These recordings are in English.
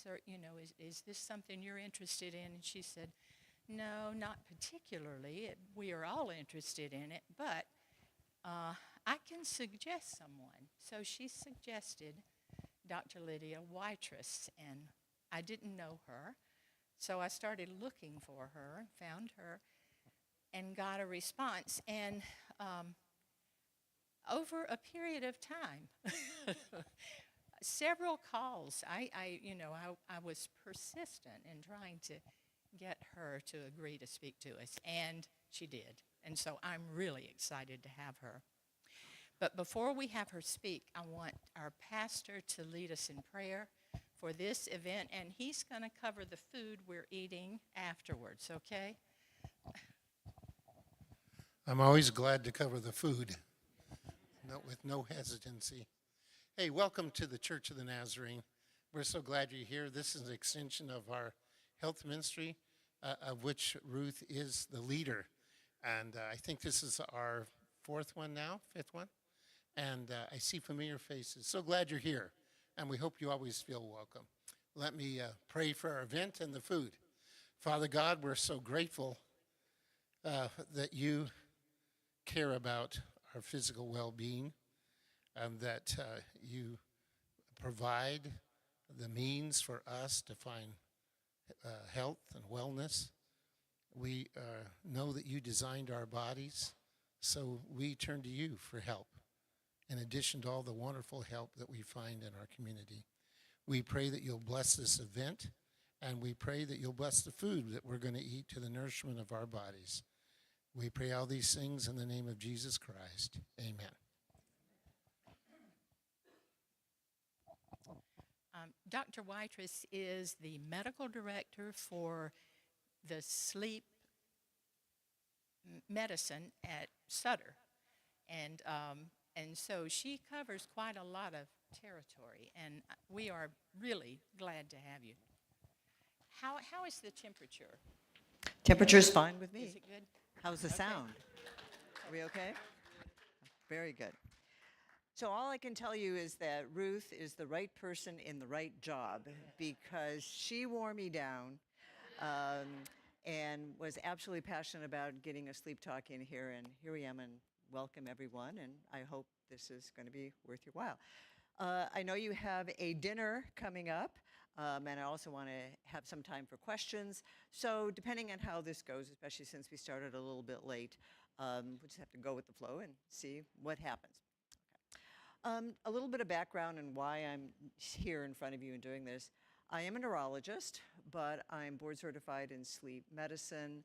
friends? Or, is this something you're interested in? And she said, no, not particularly. We are all interested in it, but I can suggest someone. So she suggested Dr. Lydia Wytrzes, and I didn't know her. So I started looking for her, found her, and got a response. And over a period of time, several calls, I was persistent in trying to get her to agree to speak to us, and she did. And so I'm really excited to have her. But before we have her speak, I want our pastor to lead us in prayer for this event, and he's going to cover the food we're eating afterwards, okay? I'm always glad to cover the food, with no hesitancy. Hey, welcome to the Church of the Nazarene. We're so glad you're here. This is an extension of our health ministry, of which Ruth is the leader. And I think this is our fifth one. And I see familiar faces. So glad you're here. And we hope you always feel welcome. Let me pray for our event and the food. Father God, we're so grateful that you care about our physical well-being, that you provide the means for us to find health and wellness. We know that you designed our bodies, so we turn to you for help, in addition to all the wonderful help that we find in our community. We pray that you'll bless this event, and we pray that you'll bless the food that we're going to eat to the nourishment of our bodies. We pray all these things in the name of Jesus Christ. Amen. Dr. Wytrzes is the medical director for the sleep medicine at Sutter. And so she covers quite a lot of territory, and we are really glad to have you. How is the temperature? Temperature's fine with me. Is it good? How's the Okay. sound? Are we okay? Very good. So all I can tell you is that Ruth is the right person in the right job, because she wore me down and was absolutely passionate about getting a sleep talk in here. And here we am, and welcome everyone. And I hope this is going to be worth your while. I know you have a dinner coming up. And I also want to have some time for questions. So depending on how this goes, especially since we started a little bit late, we'll just have to go with the flow and see what happens. Okay. A little bit of background on why I'm here in front of you and doing this. I am a neurologist, but I'm board certified in sleep medicine.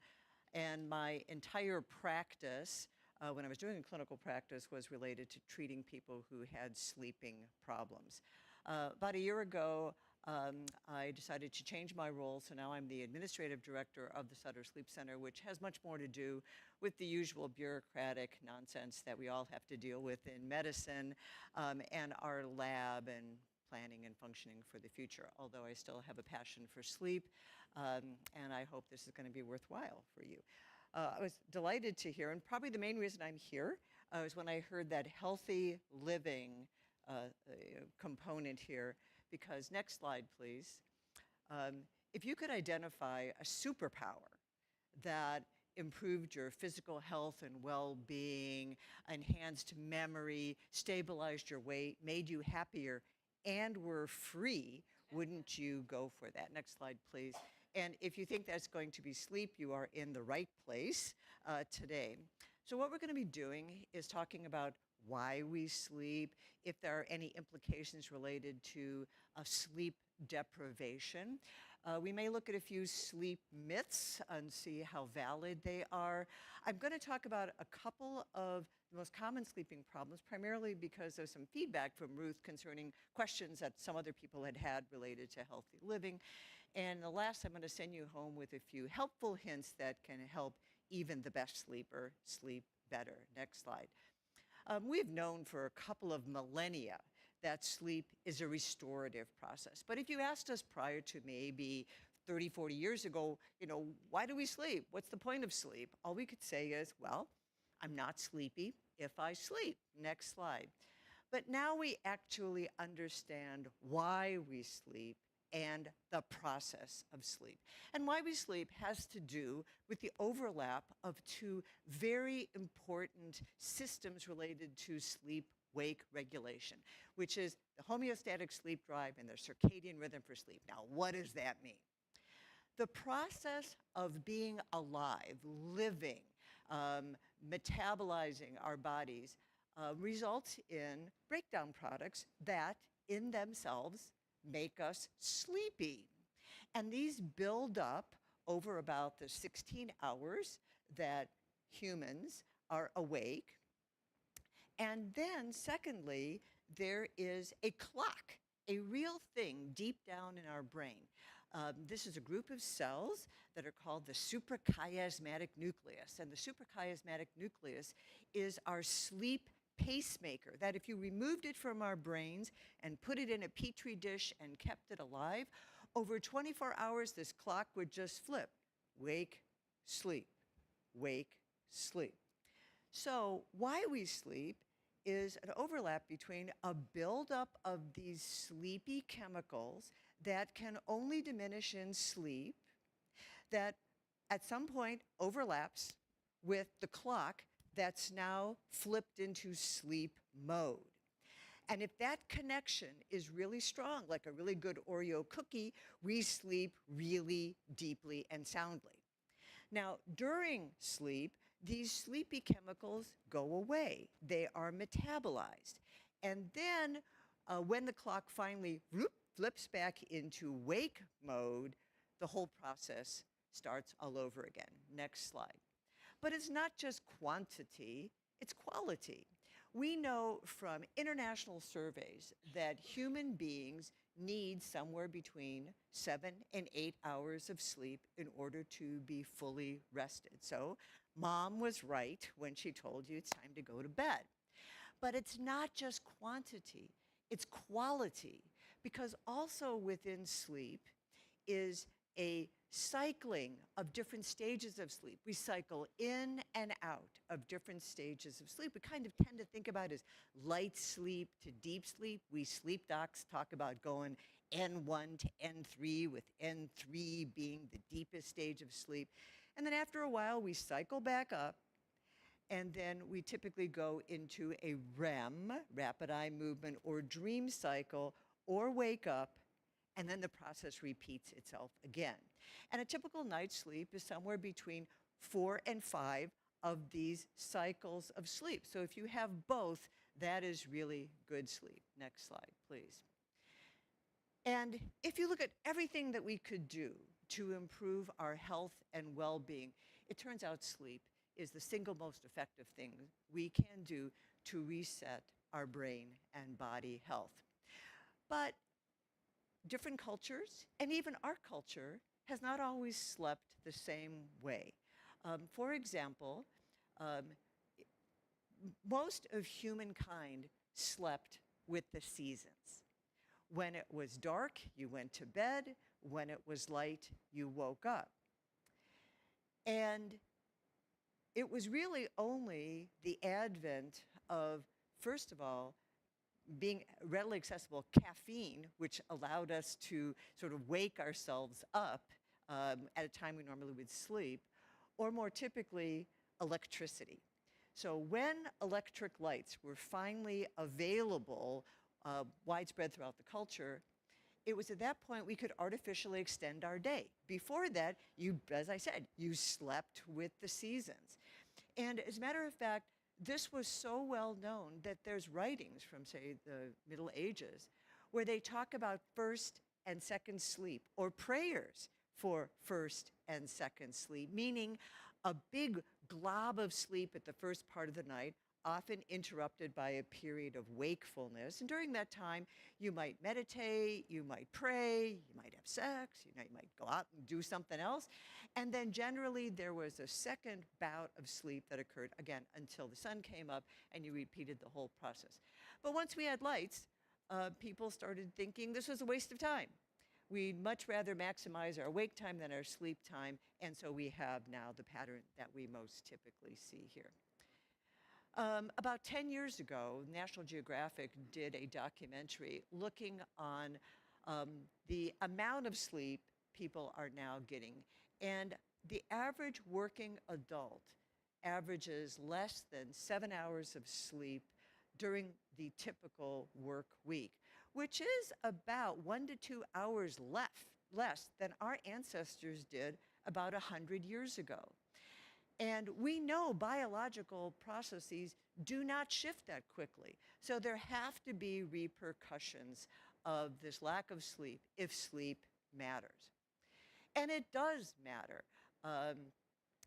And my entire practice, when I was doing clinical practice, was related to treating people who had sleeping problems. About a year ago, I decided to change my role, so now I'm the administrative director of the Sutter Sleep Center, which has much more to do with the usual bureaucratic nonsense that we all have to deal with in medicine, and our lab and planning and functioning for the future, although I still have a passion for sleep, and I hope this is going to be worthwhile for you. I was delighted to hear, and probably the main reason I'm here is when I heard that healthy living component here. Because, next slide, please. If you could identify a superpower that improved your physical health and well-being, enhanced memory, stabilized your weight, made you happier, and were free, wouldn't you go for that? Next slide, please. And if you think that's going to be sleep, you are in the right place today. So what we're going to be doing is talking about why we sleep, if there are any implications related to sleep deprivation. We may look at a few sleep myths and see how valid they are. I'm going to talk about a couple of the most common sleeping problems, primarily because of some feedback from Ruth concerning questions that some other people had related to healthy living. And the last, I'm going to send you home with a few helpful hints that can help even the best sleeper sleep better. Next slide. We've known for a couple of millennia that sleep is a restorative process. But if you asked us prior to maybe 30, 40 years ago, why do we sleep? What's the point of sleep? All we could say is, well, I'm not sleepy if I sleep. Next slide. But now we actually understand why we sleep and the process of sleep. And why we sleep has to do with the overlap of two very important systems related to sleep-wake regulation, which is the homeostatic sleep drive and the circadian rhythm for sleep. Now, what does that mean? The process of being alive, living, metabolizing our bodies results in breakdown products that in themselves make us sleepy. And these build up over about the 16 hours that humans are awake. And then, secondly, there is a clock, a real thing deep down in our brain. This is a group of cells that are called the suprachiasmatic nucleus. And the suprachiasmatic nucleus is our sleep pacemaker, that if you removed it from our brains and put it in a petri dish and kept it alive, over 24 hours, this clock would just flip. Wake, sleep, wake, sleep. So why we sleep is an overlap between a buildup of these sleepy chemicals that can only diminish in sleep, that at some point overlaps with the clock that's now flipped into sleep mode. And if that connection is really strong, like a really good Oreo cookie, we sleep really deeply and soundly. Now, during sleep, these sleepy chemicals go away. They are metabolized. And then when the clock finally flips back into wake mode, the whole process starts all over again. Next slide. But it's not just quantity, it's quality. We know from international surveys that human beings need somewhere between 7 and 8 hours of sleep in order to be fully rested. So Mom was right when she told you it's time to go to bed. But it's not just quantity, it's quality. Because also within sleep is a cycling of different stages of sleep. We cycle in and out of different stages of sleep. We kind of tend to think about it as light sleep to deep sleep. We sleep docs talk about going N1 to N3, with N3 being the deepest stage of sleep. And then after a while, we cycle back up, and then we typically go into a REM, rapid eye movement, or dream cycle, or wake up, and then the process repeats itself again. And a typical night's sleep is somewhere between 4 and 5 of these cycles of sleep. So if you have both, that is really good sleep. Next slide, please. And if you look at everything that we could do to improve our health and well-being, it turns out sleep is the single most effective thing we can do to reset our brain and body health. But different cultures, and even our culture, has not always slept the same way. For example, most of humankind slept with the seasons. When it was dark, you went to bed. When it was light, you woke up. And it was really only the advent of, first of all, being readily accessible caffeine, which allowed us to sort of wake ourselves up at a time we normally would sleep, or more typically, electricity. So when electric lights were finally available, widespread throughout the culture, it was at that point we could artificially extend our day. Before that, you, as I said, you slept with the seasons. And as a matter of fact, this was so well known that there's writings from, say, the Middle Ages where they talk about first and second sleep, or prayers for first and second sleep, meaning a big glob of sleep at the first part of the night, often interrupted by a period of wakefulness. And during that time, you might meditate, you might pray, you might have sex, you might go out and do something else. And then generally there was a second bout of sleep that occurred, again, until the sun came up, and you repeated the whole process. But once we had lights, people started thinking this was a waste of time. We'd much rather maximize our wake time than our sleep time, and so we have now the pattern that we most typically see here. About 10 years ago, National Geographic did a documentary looking on the amount of sleep people are now getting. And the average working adult averages less than 7 hours of sleep during the typical work week, which is about 1 to 2 hours less than our ancestors did about 100 years ago. And we know biological processes do not shift that quickly. So there have to be repercussions of this lack of sleep if sleep matters. And it does matter.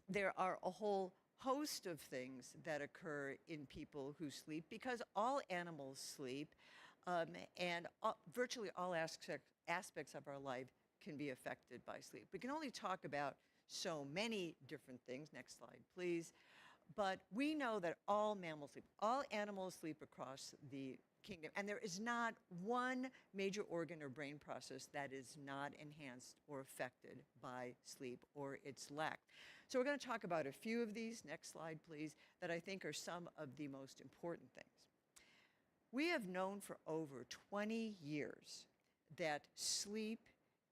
There are a whole host of things that occur in people who sleep because all animals sleep, and virtually all aspects of our life can be affected by sleep. We can only talk about so many different things. Next slide, please. But we know that all mammals sleep, all animals sleep across the kingdom, and there is not one major organ or brain process that is not enhanced or affected by sleep or its lack. So we're going to talk about a few of these, next slide please, that I think are some of the most important things. We have known for over 20 years that sleep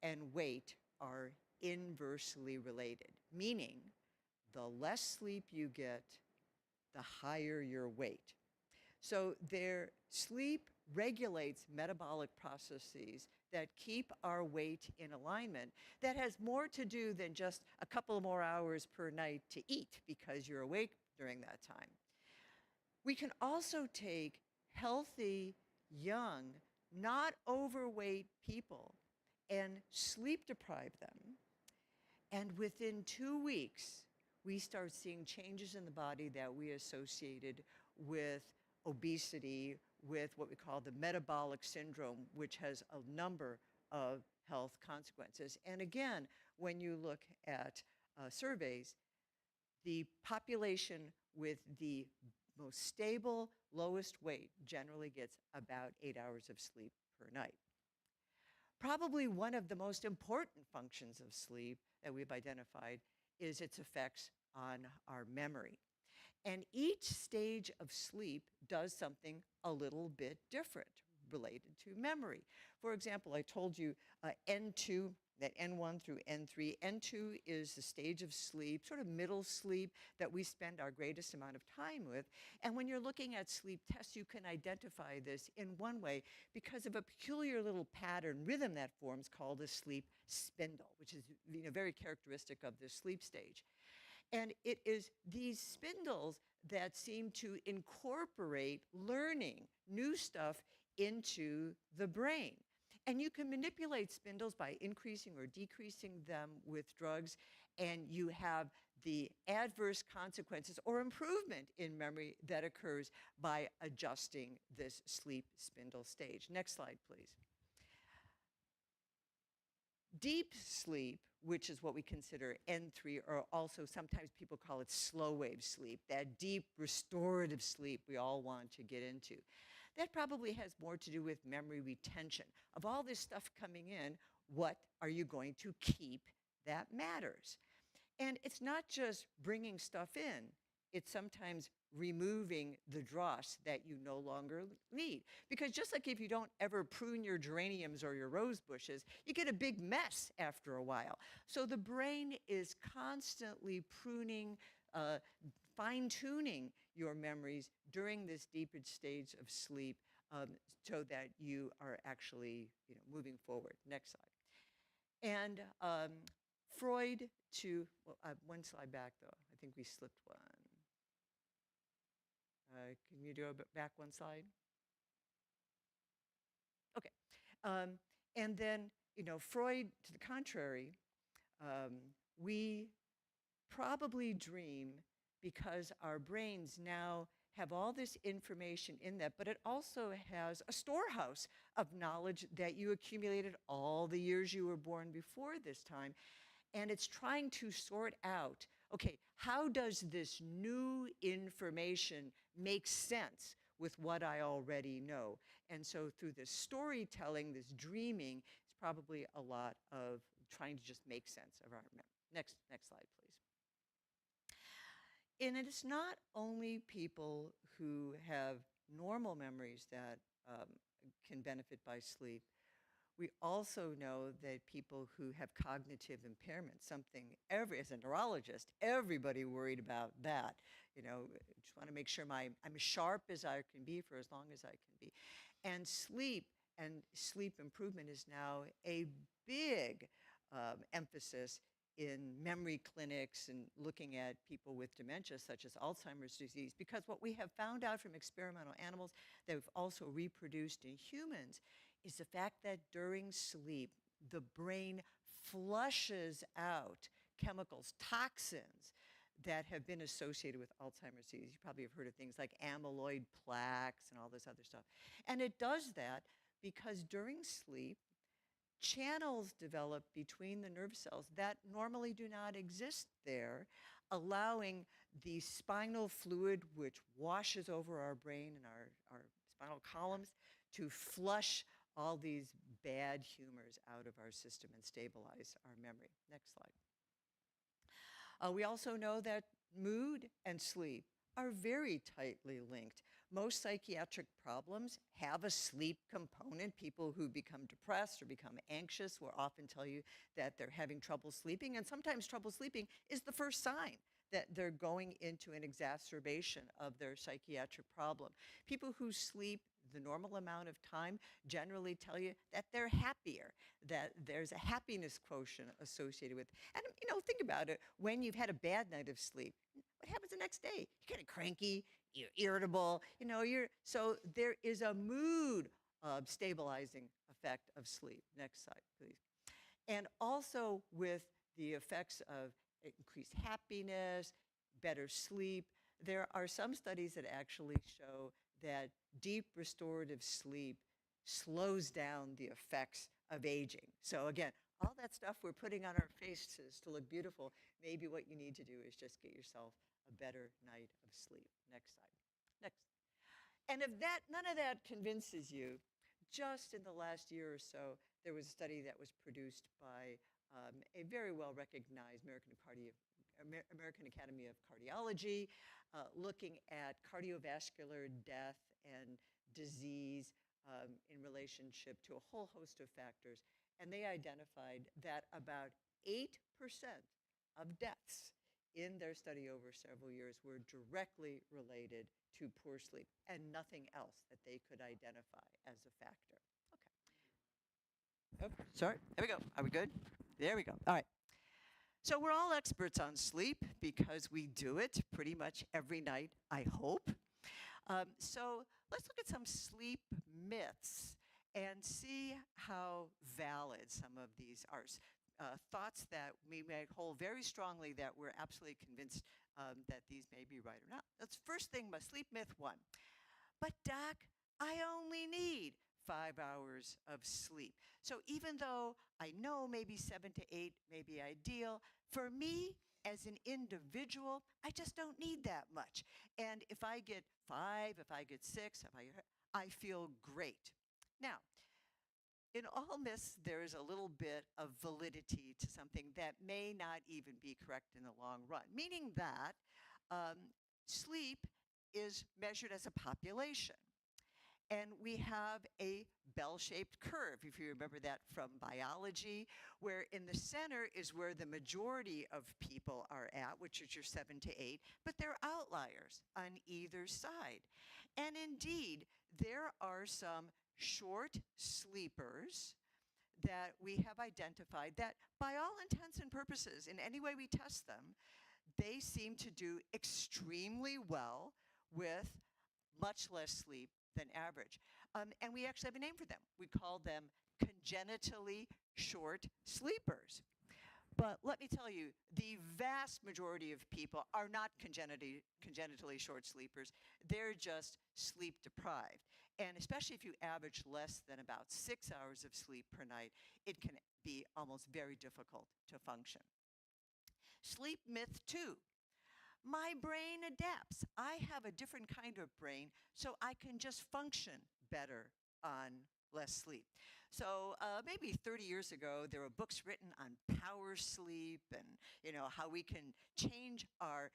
and weight are inversely related, meaning the less sleep you get, the higher your weight. So their sleep regulates metabolic processes that keep our weight in alignment. That has more to do than just a couple more hours per night to eat because you're awake during that time. We can also take healthy, young, not overweight people and sleep deprive them. And within 2 weeks, we start seeing changes in the body that we associated with obesity, with what we call the metabolic syndrome, which has a number of health consequences. And again, when you look at surveys, the population with the most stable, lowest weight generally gets about 8 hours of sleep per night. Probably one of the most important functions of sleep that we've identified is its effects on our memory. And each stage of sleep does something a little bit different related to memory. For example, I told you N2, that N1 through N3. N2 is the stage of sleep, sort of middle sleep, that we spend our greatest amount of time with. And when you're looking at sleep tests, you can identify this in one way because of a peculiar little pattern, rhythm that forms called a sleep spindle, which is very characteristic of this sleep stage. And it is these spindles that seem to incorporate learning new stuff into the brain. And you can manipulate spindles by increasing or decreasing them with drugs, and you have the adverse consequences or improvement in memory that occurs by adjusting this sleep spindle stage. Next slide, please. Deep sleep, which is what we consider N3, or also sometimes people call it slow wave sleep, that deep restorative sleep we all want to get into. That probably has more to do with memory retention. Of all this stuff coming in, what are you going to keep that matters? And it's not just bringing stuff in, it's sometimes removing the dross that you no longer need. Because just like if you don't ever prune your geraniums or your rose bushes, you get a big mess after a while. So the brain is constantly pruning, fine-tuning your memories during this deeper stage of sleep so that you are actually moving forward. Next slide. And Freud one slide back though. I think we slipped one. Can you do back one slide? Okay. And then, Freud, to the contrary, we probably dream because our brains now have all this information in that, but it also has a storehouse of knowledge that you accumulated all the years you were born before this time. And it's trying to sort out, okay, how does this new information make sense with what I already know? And so through this storytelling, this dreaming, is probably a lot of trying to just make sense of our memory. Next slide, please. And it's not only people who have normal memories that can benefit by sleep. We also know that people who have cognitive impairment, something as a neurologist, everybody worried about that. You know, just want to make sure I'm as sharp as I can be for as long as I can be. And sleep improvement is now a big emphasis in memory clinics and looking at people with dementia, such as Alzheimer's disease, because what we have found out from experimental animals that we've also reproduced in humans is the fact that during sleep, the brain flushes out chemicals, toxins that have been associated with Alzheimer's disease. You probably have heard of things like amyloid plaques and all this other stuff. And it does that because during sleep, channels develop between the nerve cells that normally do not exist there, allowing the spinal fluid, which washes over our brain and our spinal columns, to flush all these bad humors out of our system and stabilize our memory. Next slide. We also know that mood and sleep are very tightly linked. Most psychiatric problems have a sleep component. People who become depressed or become anxious will often tell you that they're having trouble sleeping, and sometimes trouble sleeping is the first sign that they're going into an exacerbation of their psychiatric problem. People who sleep the normal amount of time generally tell you that they're happier, that there's a happiness quotient associated with. And you know, think about it. When you've had a bad night of sleep, what happens the next day? You're kind of cranky, you're irritable, you know, so there is a mood stabilizing effect of sleep. Next slide, please. And also with the effects of increased happiness, better sleep, there are some studies that actually show that deep restorative sleep slows down the effects of aging. So again, all that stuff we're putting on our faces to look beautiful, maybe what you need to do is just get yourself a better night of sleep. Next slide. Next. And if none of that convinces you, just in the last year or so, there was a study that was produced by a very well-recognized American Academy of Cardiology, looking at cardiovascular death and disease in relationship to a whole host of factors. And they identified that about 8% of deaths in their study over several years were directly related to poor sleep and nothing else that they could identify as a factor. Okay. Oh, sorry. There we go. Are we good? There we go. All right. So we're all experts on sleep because we do it pretty much every night, I hope. So let's look at some sleep myths and see how valid some of these are. Thoughts that we may hold very strongly that we're absolutely convinced that these may be right or not. That's first thing, sleep myth 1. But doc, I only need 5 hours of sleep. So even though I know maybe 7 to 8 may be ideal, for me as an individual, I just don't need that much. And if I get 5, if I get 6, I feel great. Now, in all myths, there is a little bit of validity to something that may not even be correct in the long run, meaning that sleep is measured as a population. And we have a bell-shaped curve, if you remember that from biology, where in the center is where the majority of people are at, which is your 7 to 8, but there are outliers on either side. And indeed, there are some short sleepers that we have identified that by all intents and purposes, in any way we test them, they seem to do extremely well with much less sleep than average. And we actually have a name for them. We call them congenitally short sleepers. But let me tell you, the vast majority of people are not congenitally short sleepers. They're just sleep deprived. And especially if you average less than about 6 hours of sleep per night, it can be almost very difficult to function. Sleep myth 2. My brain adapts. I have a different kind of brain, so I can just function better on less sleep. So maybe 30 years ago, there were books written on power sleep and how we can change our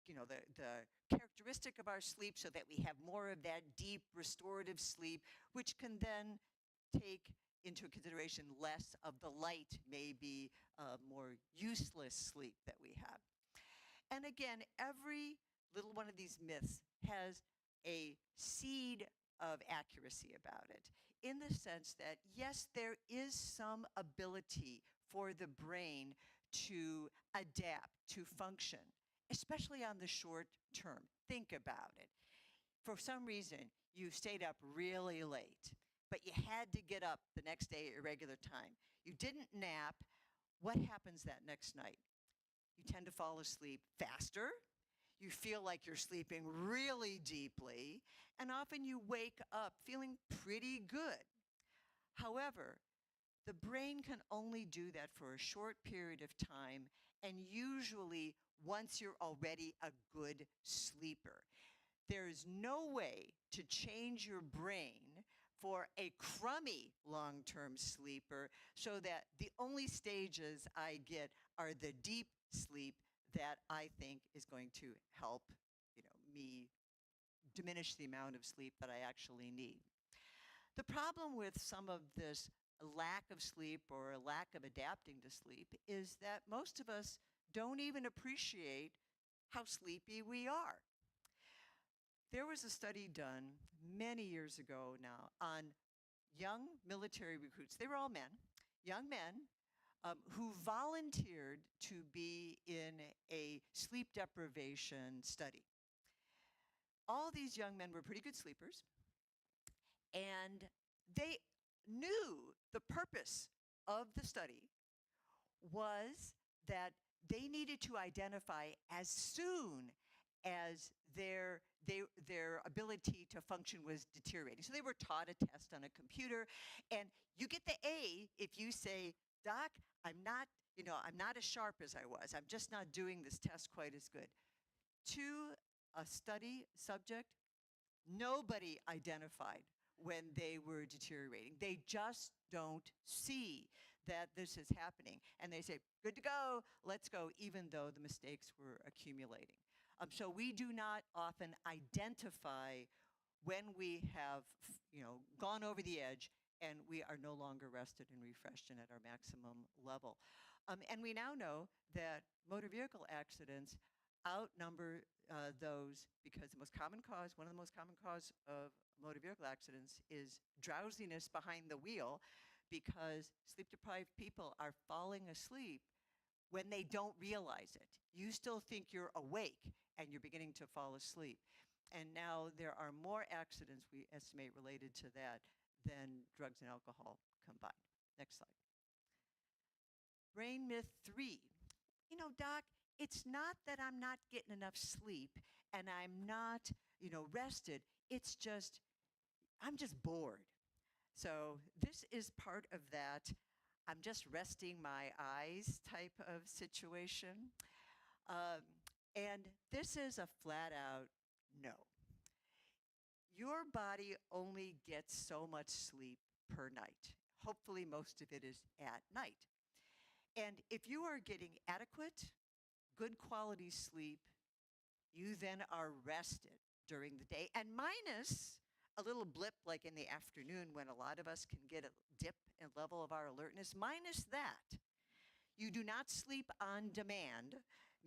the characteristic of our sleep so that we have more of that deep restorative sleep, which can then take into consideration less of the light, maybe more useless sleep that we have. And again, every little one of these myths has a seed of accuracy about it, in the sense that, yes, there is some ability for the brain to adapt, to function, especially on the short term. Think about it. For some reason, you stayed up really late, but you had to get up the next day at a regular time. You didn't nap. What happens that next night? You tend to fall asleep faster. You feel like you're sleeping really deeply, and often you wake up feeling pretty good. However, the brain can only do that for a short period of time, and usually once you're already a good sleeper. There is no way to change your brain for a crummy long-term sleeper, so that the only stages I get are the deep sleep that I think is going to help, me diminish the amount of sleep that I actually need. The problem with some of this lack of sleep or a lack of adapting to sleep is that most of us don't even appreciate how sleepy we are. There was a study done many years ago now on young military recruits. They were all men, young men, who volunteered to be in a sleep deprivation study. All these young men were pretty good sleepers, and they knew the purpose of the study was that they needed to identify as soon as their ability to function was deteriorating. So they were taught a test on a computer, and you get the A if you say, "Doc, I'm not as sharp as I was. I'm just not doing this test quite as good." To a study subject, nobody identified when they were deteriorating. They just don't see that this is happening. And they say, "Good to go, let's go," even though the mistakes were accumulating. So we do not often identify when we have, gone over the edge and we are no longer rested and refreshed and at our maximum level. And we now know that motor vehicle accidents outnumber those, because one of the most common cause of motor vehicle accidents is drowsiness behind the wheel, because sleep-deprived people are falling asleep when they don't realize it. You still think you're awake and you're beginning to fall asleep. And now there are more accidents, we estimate, related to that than drugs and alcohol combined. Next slide. Brain myth 3. Doc, it's not that I'm not getting enough sleep and I'm not, rested. It's just, I'm just bored. So this is part of that I'm just resting my eyes type of situation. And this is a flat out no. Your body only gets so much sleep per night. Hopefully most of it is at night. And if you are getting adequate, good quality sleep, you then are rested during the day, and minus a little blip like in the afternoon when a lot of us can get a dip in level of our alertness. Minus that, you do not sleep on demand,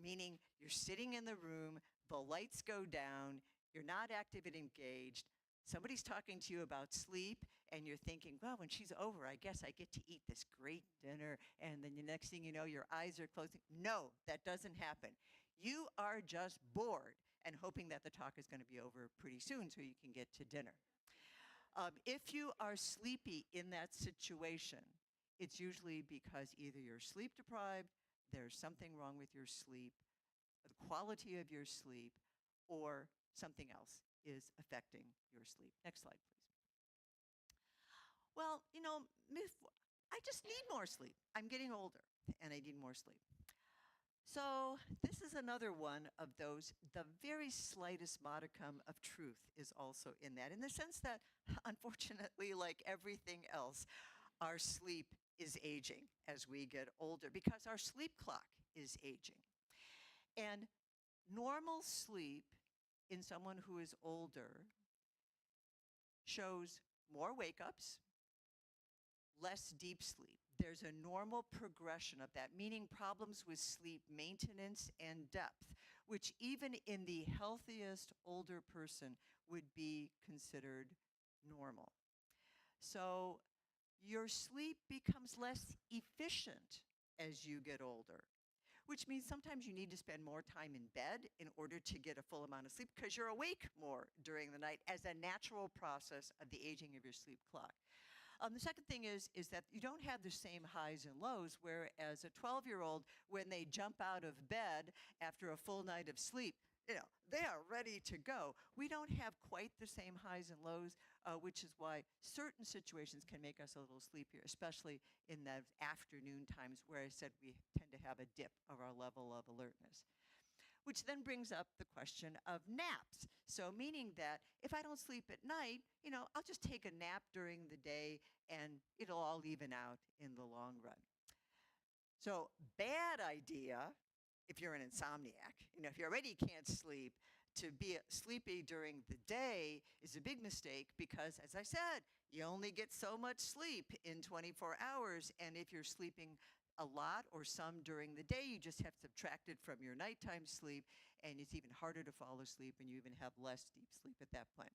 meaning you're sitting in the room, the lights go down, you're not active and engaged. Somebody's talking to you about sleep, and you're thinking, well, when she's over, I guess I get to eat this great dinner, and then the next thing you know, your eyes are closing. No, that doesn't happen. You are just bored and hoping that the talk is going to be over pretty soon so you can get to dinner. If you are sleepy in that situation, it's usually because either you're sleep deprived, there's something wrong with your sleep, the quality of your sleep, or something else is affecting your sleep. Next slide, please. Well, I just need more sleep. I'm getting older and I need more sleep. So this is another one of those, the very slightest modicum of truth is also in that, in the sense that, unfortunately, like everything else, our sleep is aging as we get older, because our sleep clock is aging. And normal sleep in someone who is older shows more wake-ups, less deep sleep. There's a normal progression of that, meaning problems with sleep maintenance and depth, which even in the healthiest older person would be considered normal. So your sleep becomes less efficient as you get older, which means sometimes you need to spend more time in bed in order to get a full amount of sleep because you're awake more during the night as a natural process of the aging of your sleep clock. The second thing is that you don't have the same highs and lows, whereas a 12-year-old, when they jump out of bed after a full night of sleep, they are ready to go. We don't have quite the same highs and lows, which is why certain situations can make us a little sleepier, especially in the afternoon times where I said we tend to have a dip of our level of alertness. Which then brings up the question of naps. So meaning that if I don't sleep at night, I'll just take a nap during the day and it'll all even out in the long run. So bad idea if you're an insomniac. If you already can't sleep, to be sleepy during the day is a big mistake because, as I said, you only get so much sleep in 24 hours. And if you're sleeping a lot or some during the day, you just have to subtract it from your nighttime sleep, and it's even harder to fall asleep, and you even have less deep sleep at that point.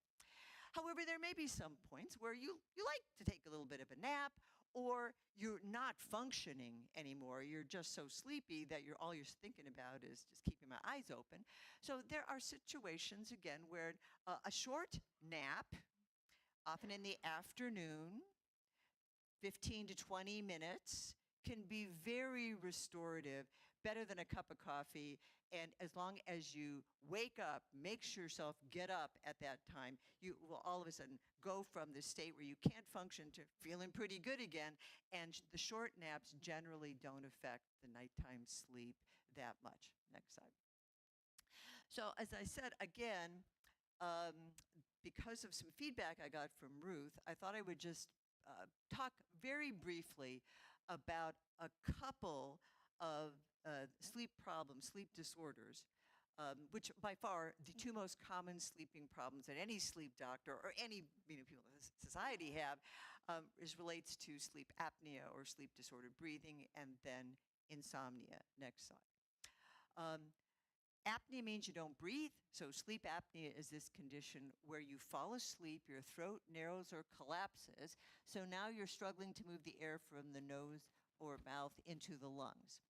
However, there may be some points where you like to take a little bit of a nap, or you're not functioning anymore. You're just so sleepy that all you're thinking about is just keeping my eyes open. So there are situations, again, where a short nap, often in the afternoon, 15 to 20 minutes, can be very restorative, better than a cup of coffee. And as long as you wake up, make yourself get up at that time, you will all of a sudden go from the state where you can't function to feeling pretty good again. And the short naps generally don't affect the nighttime sleep that much. Next slide. So as I said, again, because of some feedback I got from Ruth, I thought I would just talk very briefly about a couple of sleep problems, sleep disorders, which by far the two most common sleeping problems that any sleep doctor or any people in society have relates to sleep apnea or sleep disordered breathing, and then insomnia. Next slide. Apnea means you don't breathe, so sleep apnea is this condition where you fall asleep, your throat narrows or collapses, so now you're struggling to move the air from the nose or mouth into the lungs.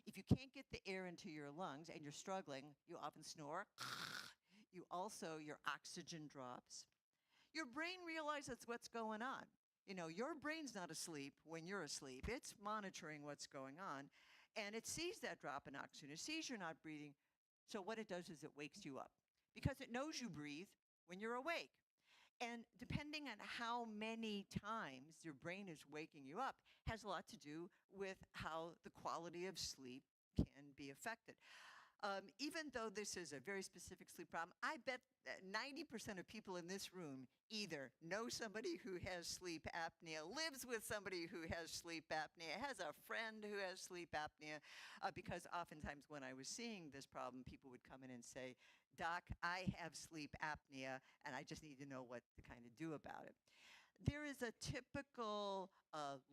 If you can't get the air into your lungs and you're struggling, you often snore. Your oxygen drops. Your brain realizes what's going on. Your brain's not asleep when you're asleep. It's monitoring what's going on, and it sees that drop in oxygen. It sees you're not breathing. So what it does is it wakes you up because it knows you breathe when you're awake. And depending on how many times your brain is waking you up has a lot to do with how the quality of sleep can be affected. Even though this is a very specific sleep problem, I bet that 90% of people in this room either know somebody who has sleep apnea, lives with somebody who has sleep apnea, has a friend who has sleep apnea, because oftentimes when I was seeing this problem, people would come in and say, "Doc, I have sleep apnea, and I just need to know what to kind of do about it." There is a typical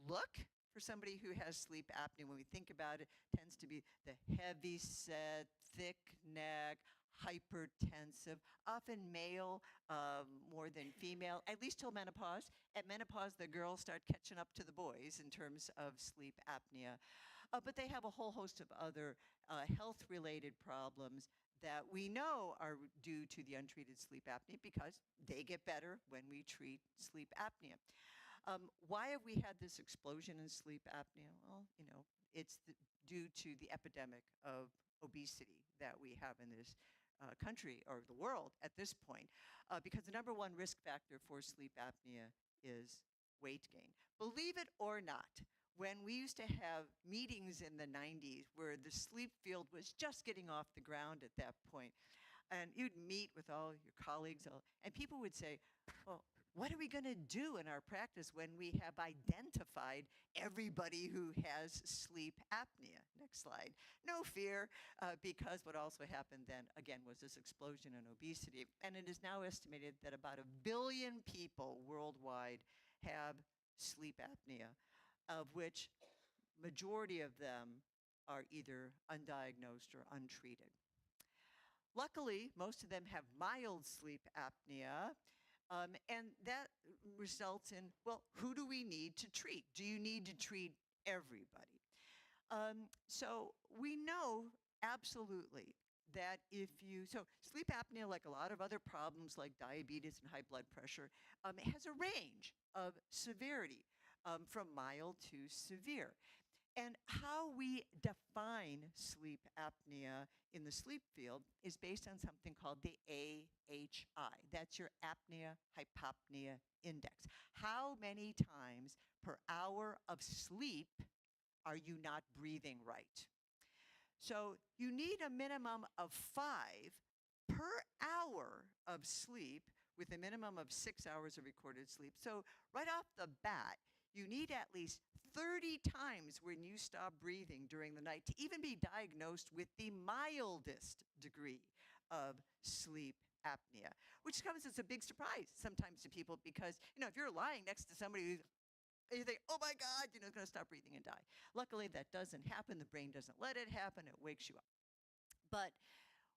look for somebody who has sleep apnea. When we think about it, tends to be the heavy set, thick neck, hypertensive, often male more than female, at least till menopause. At menopause, the girls start catching up to the boys in terms of sleep apnea. But they have a whole host of other health-related problems that we know are due to the untreated sleep apnea because they get better when we treat sleep apnea. Why have we had this explosion in sleep apnea? Well, it's due to the epidemic of obesity that we have in this country or the world at this point, because the number one risk factor for sleep apnea is weight gain. Believe it or not, when we used to have meetings in the 90s where the sleep field was just getting off the ground at that point, and you'd meet with all your colleagues, and people would say, "Well, what are we going to do in our practice when we have identified everybody who has sleep apnea?" Next slide. No fear, because what also happened then, again, was this explosion in obesity. And it is now estimated that about 1 billion people worldwide have sleep apnea, of which majority of them are either undiagnosed or untreated. Luckily, most of them have mild sleep apnea, and that results in, well, who do we need to treat? Do you need to treat everybody? So we know absolutely that so sleep apnea, like a lot of other problems like diabetes and high blood pressure, has a range of severity from mild to severe. And how we define sleep apnea in the sleep field is based on something called the AHI. That's your apnea hypopnea index. How many times per hour of sleep are you not breathing right? So you need a minimum of 5 per hour of sleep with a minimum of 6 hours of recorded sleep. So right off the bat, you need at least 30 times when you stop breathing during the night to even be diagnosed with the mildest degree of sleep apnea, which comes as a big surprise sometimes to people because, if you're lying next to somebody who's you think, oh my God, it's going to stop breathing and die. Luckily, that doesn't happen. The brain doesn't let it happen. It wakes you up. But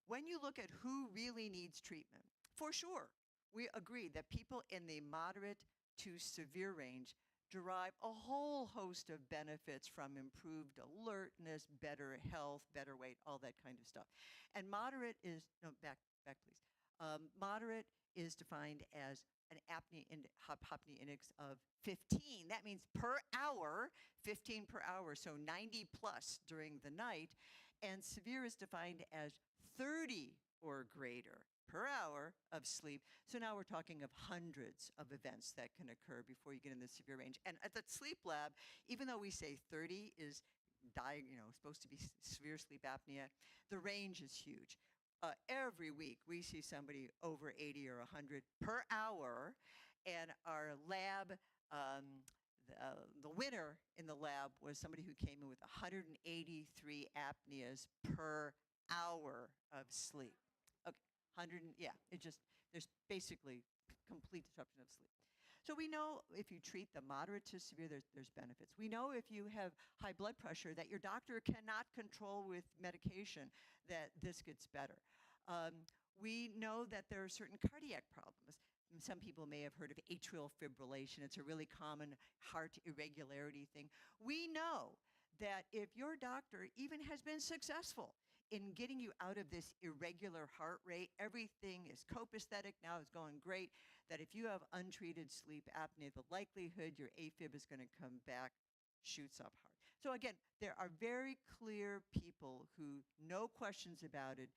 when you look at who really needs treatment, for sure, we agree that people in the moderate to severe range derive a whole host of benefits from improved alertness, better health, better weight, all that kind of stuff. And moderate is, no, back please. Moderate is defined as an hypopnea index of 15. That means per hour, 15 per hour, so 90 plus during the night. And severe is defined as 30 or greater per hour of sleep. So now we're talking of hundreds of events that can occur before you get in the severe range. And at the sleep lab, even though we say 30 is supposed to be severe sleep apnea, the range is huge. Every week we see somebody over 80 or 100 per hour, and our lab, the winner in the lab was somebody who came in with 183 apneas per hour of sleep. Okay, there's basically complete disruption of sleep. So we know if you treat the moderate to severe, there's benefits. We know if you have high blood pressure that your doctor cannot control with medication, that this gets better. We know that there are certain cardiac problems. Some people may have heard of atrial fibrillation. It's a really common heart irregularity thing. We know that if your doctor even has been successful in getting you out of this irregular heart rate, everything is copacetic, now is going great, that if you have untreated sleep apnea, the likelihood your AFib is going to come back shoots up hard. So again, there are very clear people who, no questions about it,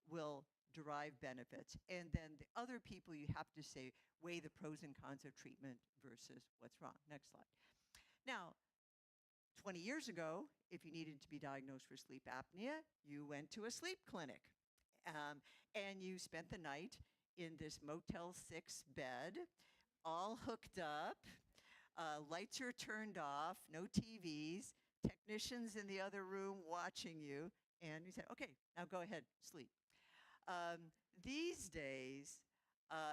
will derive benefits. And then the other people, you have to say, weigh the pros and cons of treatment versus what's wrong. Next slide. Now, 20 years ago, if you needed to be diagnosed for sleep apnea, you went to a sleep clinic. And you spent the night in this Motel 6 bed, all hooked up, lights are turned off, no TVs, technicians in the other room watching you, and you said, okay, now go ahead, sleep. These days,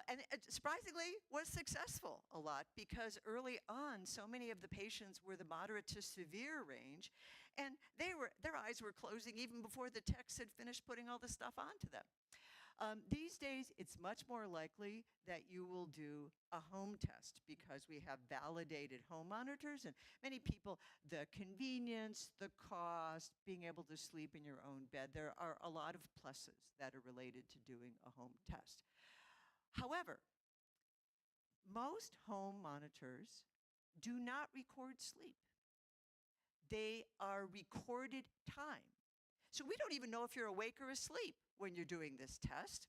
and it surprisingly was successful a lot because early on, so many of the patients were the moderate to severe range, and their eyes were closing even before the techs had finished putting all the stuff onto them. These days, it's much more likely that you will do a home test because we have validated home monitors, and many people, the convenience, the cost, being able to sleep in your own bed, there are a lot of pluses that are related to doing a home test. However, most home monitors do not record sleep. They are recorded time. So we don't even know if you're awake or asleep when you're doing this test.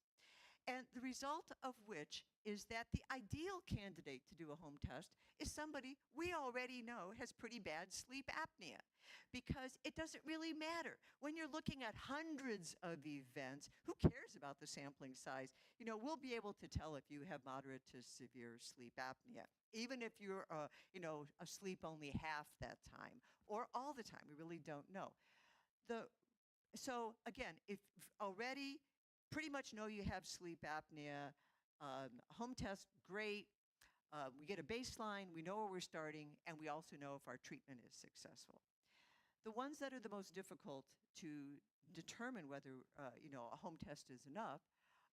And the result of which is that the ideal candidate to do a home test is somebody we already know has pretty bad sleep apnea, because it doesn't really matter. When you're looking at hundreds of events, who cares about the sampling size? We'll be able to tell if you have moderate to severe sleep apnea, even if you're asleep only half that time or all the time. We really don't know. So again, if already pretty much know you have sleep apnea, home test, great. We get a baseline, we know where we're starting, and we also know if our treatment is successful. The ones that are the most difficult to determine whether a home test is enough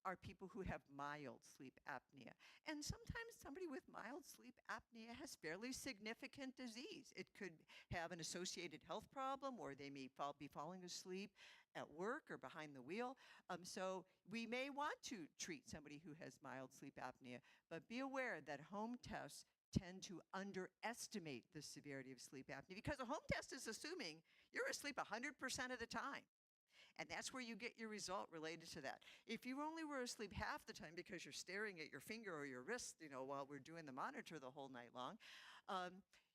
are people who have mild sleep apnea. And sometimes somebody with mild sleep apnea has fairly significant disease. It could have an associated health problem, or they may be falling asleep at work or behind the wheel. So we may want to treat somebody who has mild sleep apnea, but be aware that home tests tend to underestimate the severity of sleep apnea, because a home test is assuming you're asleep 100% of the time. And that's where you get your result related to that. If you only were asleep half the time because you're staring at your finger or your wrist, while we're doing the monitor the whole night long,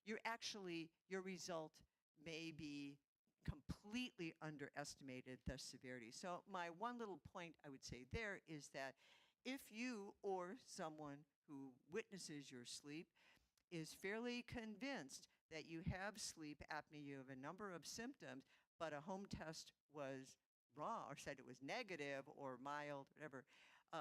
your result may be completely underestimated the severity. So my one little point I would say there is that if you or someone who witnesses your sleep is fairly convinced that you have sleep apnea, you have a number of symptoms, but a home test was wrong or said it was negative or mild, whatever,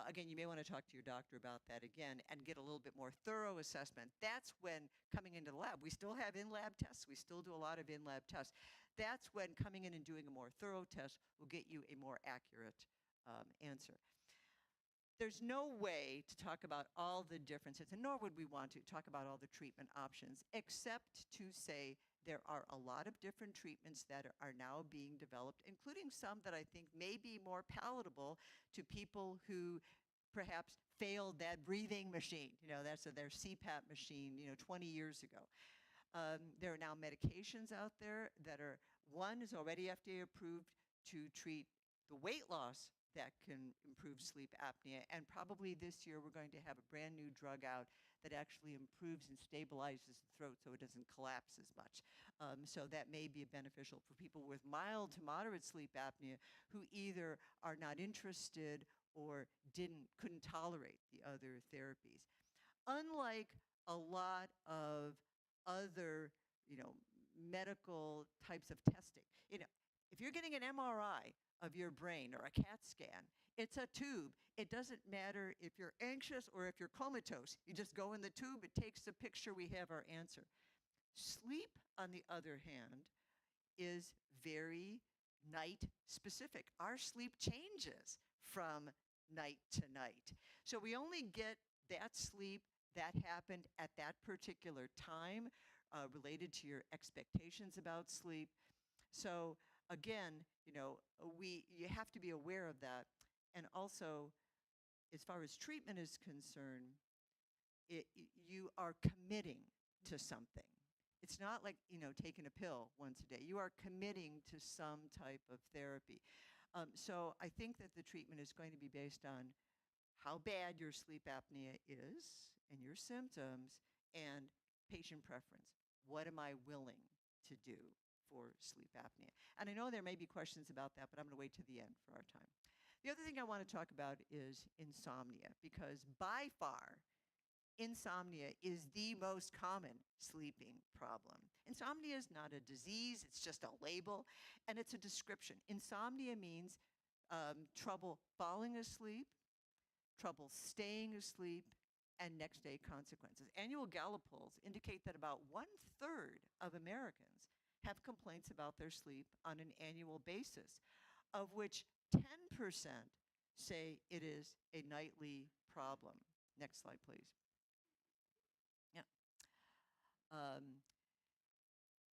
again, you may want to talk to your doctor about that again and get a little bit more thorough assessment. That's when coming into the lab, we still have in-lab tests. We still do a lot of in-lab tests. That's when coming in and doing a more thorough test will get you a more accurate answer. There's no way to talk about all the differences, and nor would we want to talk about all the treatment options, except to say there are a lot of different treatments that are now being developed, including some that I think may be more palatable to people who perhaps failed that breathing machine. That's their CPAP machine, 20 years ago. There are now medications out there that one is already FDA approved to treat the weight loss that can improve sleep apnea. And probably this year we're going to have a brand new drug out that actually improves and stabilizes the throat so it doesn't collapse as much. So that may be beneficial for people with mild to moderate sleep apnea who either are not interested or couldn't tolerate the other therapies. Unlike a lot of other, medical types of testing, if you're getting an MRI of your brain or a CAT scan, it's a tube. It doesn't matter if you're anxious or if you're comatose. You just go in the tube, it takes the picture, we have our answer. Sleep, on the other hand, is very night specific. Our sleep changes from night to night. So we only get that sleep that happened at that particular time related to your expectations about sleep. So again, you have to be aware of that. And also, as far as treatment is concerned, you are committing to something. It's not like, taking a pill once a day. You are committing to some type of therapy. So I think that the treatment is going to be based on how bad your sleep apnea is and your symptoms and patient preference. What am I willing to do for sleep apnea? And I know there may be questions about that, but I'm going to wait to the end for our time. The other thing I want to talk about is insomnia, because by far, insomnia is the most common sleeping problem. Insomnia is not a disease, it's just a label, and it's a description. Insomnia means trouble falling asleep, trouble staying asleep, and next day consequences. Annual Gallup polls indicate that about 1/3 of Americans have complaints about their sleep on an annual basis, of which 10% say it is a nightly problem. Next slide, please. Yeah.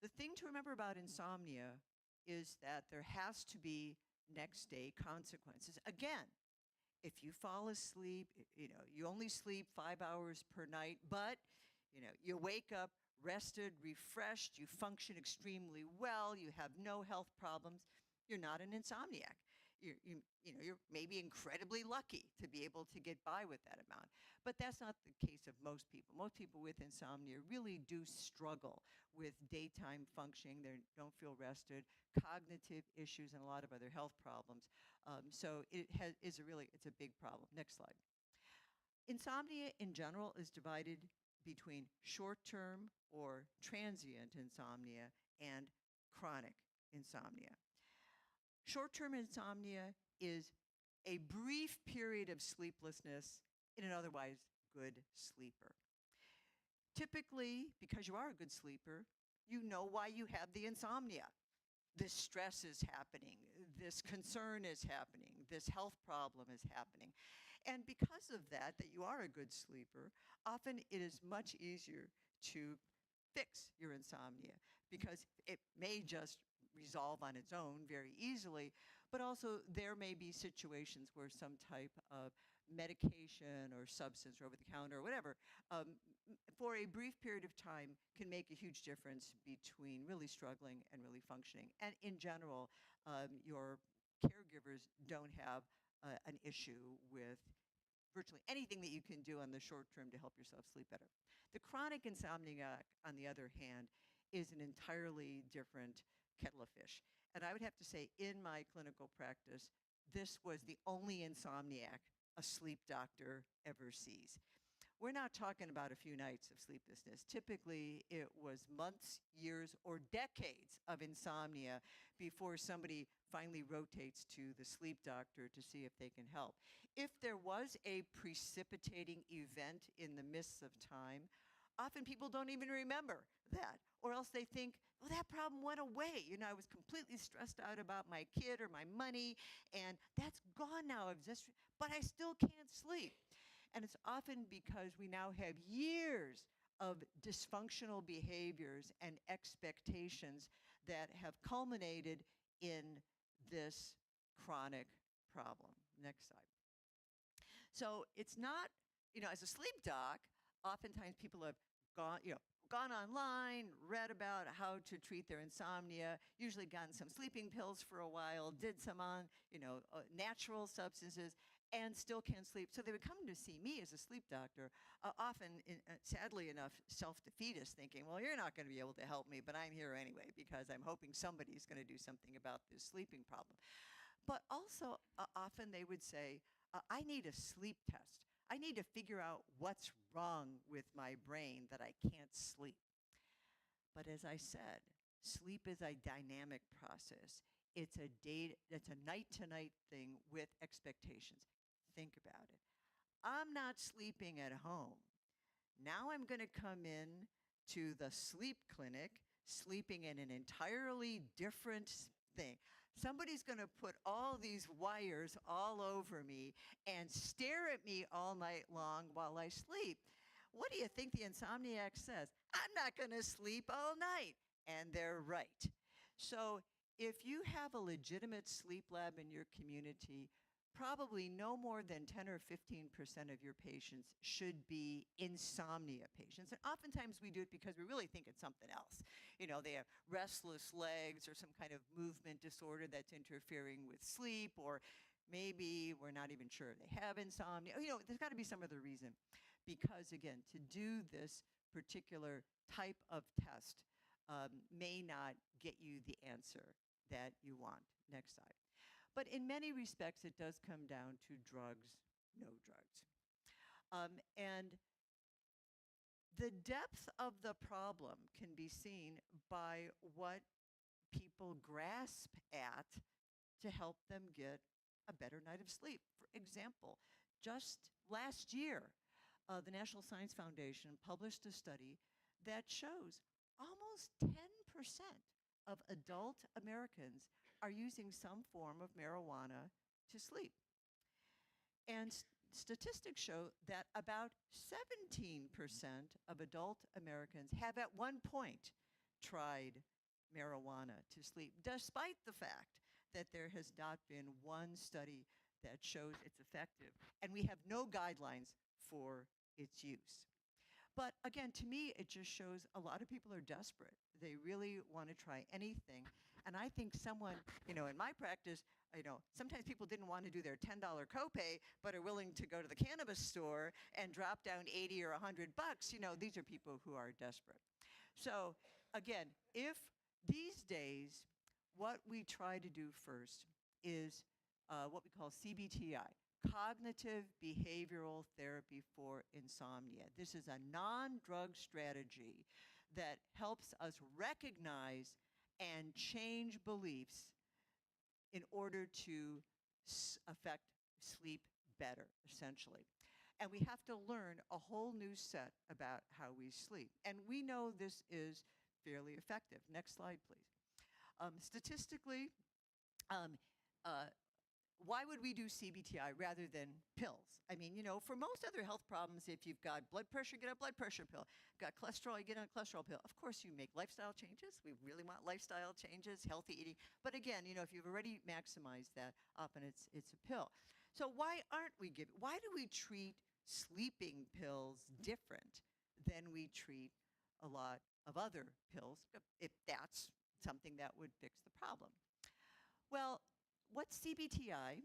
The thing to remember about insomnia is that there has to be next day consequences. Again, if you fall asleep, you only sleep 5 hours per night, but you wake up rested, refreshed, you function extremely well, you have no health problems, you're not an insomniac. You're maybe incredibly lucky to be able to get by with that amount. But that's not the case of most people. Most people with insomnia really do struggle with daytime functioning. They don't feel rested, cognitive issues, and a lot of other health problems. So it's a big problem. Next slide. Insomnia in general is divided between short-term or transient insomnia and chronic insomnia. Short-term insomnia is a brief period of sleeplessness in an otherwise good sleeper. typically, because you are a good sleeper, you know why you have the insomnia. This stress is happening, this concern is happening, this health problem is happening. And because of that you are a good sleeper, often it is much easier to fix your insomnia because it may just resolve on its own very easily, but also there may be situations where some type of medication or substance or over the counter or whatever for a brief period of time can make a huge difference between really struggling and really functioning. And in general, your caregivers don't have an issue with virtually anything that you can do on the short term to help yourself sleep better. The chronic insomniac, on the other hand, is an entirely different kettle of fish. And I would have to say, in my clinical practice, this was the only insomniac a sleep doctor ever sees. We're not talking about a few nights of sleeplessness. Typically, it was months, years, or decades of insomnia before somebody finally rotates to the sleep doctor to see if they can help. If there was a precipitating event in the midst of time, often people don't even remember that, or else they think, well, that problem went away. You know, I was completely stressed out about my kid or my money, and that's gone now. But I still can't sleep. And it's often because we now have years of dysfunctional behaviors and expectations that have culminated in this chronic problem. Next slide. So it's not, as a sleep doc, oftentimes people have gone online, read about how to treat their insomnia, usually gotten some sleeping pills for a while, did some on, natural substances, and still can't sleep. So they would come to see me as a sleep doctor, often, sadly enough, self-defeatist, thinking, well, you're not going to be able to help me, but I'm here anyway because I'm hoping somebody's going to do something about this sleeping problem. But also, often they would say, I need a sleep test. I need to figure out what's wrong with my brain that I can't sleep. But as I said, sleep is a dynamic process. It's a night-to-night thing with expectations. Think about it. I'm not sleeping at home. Now I'm going to come in to the sleep clinic, sleeping in an entirely different thing. Somebody's going to put all these wires all over me and stare at me all night long while I sleep. What do you think the insomniac says? I'm not going to sleep all night. And they're right. So if you have a legitimate sleep lab in your community, probably no more than 10 or 15% of your patients should be insomnia patients. And oftentimes we do it because we really think it's something else. They have restless legs or some kind of movement disorder that's interfering with sleep, or maybe we're not even sure they have insomnia. There's got to be some other reason. Because again, to do this particular type of test may not get you the answer that you want. Next slide. But in many respects, it does come down to drugs, no drugs. And the depth of the problem can be seen by what people grasp at to help them get a better night of sleep. For example, just last year, the National Science Foundation published a study that shows almost 10% of adult Americans are using some form of marijuana to sleep. And statistics show that about 17% of adult Americans have at one point tried marijuana to sleep, despite the fact that there has not been one study that shows it's effective. And we have no guidelines for its use. But again, to me, it just shows a lot of people are desperate. They really want to try anything. And I think someone, in my practice, sometimes people didn't want to do their $10 copay, but are willing to go to the cannabis store and drop down 80 or $100. These are people who are desperate. So again, if these days, what we try to do first is what we call CBTI, Cognitive Behavioral Therapy for Insomnia. This is a non-drug strategy that helps us recognize and change beliefs in order to affect sleep better, essentially. And we have to learn a whole new set about how we sleep. And we know this is fairly effective. Next slide, please. Statistically, um, uh, why would we do CBTI rather than pills? I mean, for most other health problems, if you've got blood pressure, get a blood pressure pill. Got cholesterol, you get a cholesterol pill. Of course, you make lifestyle changes. We really want lifestyle changes, healthy eating. But again, if you've already maximized that, often it's a pill. So why aren't we giving? Why do we treat sleeping pills different than we treat a lot of other pills, if that's something that would fix the problem? Well, what CBTI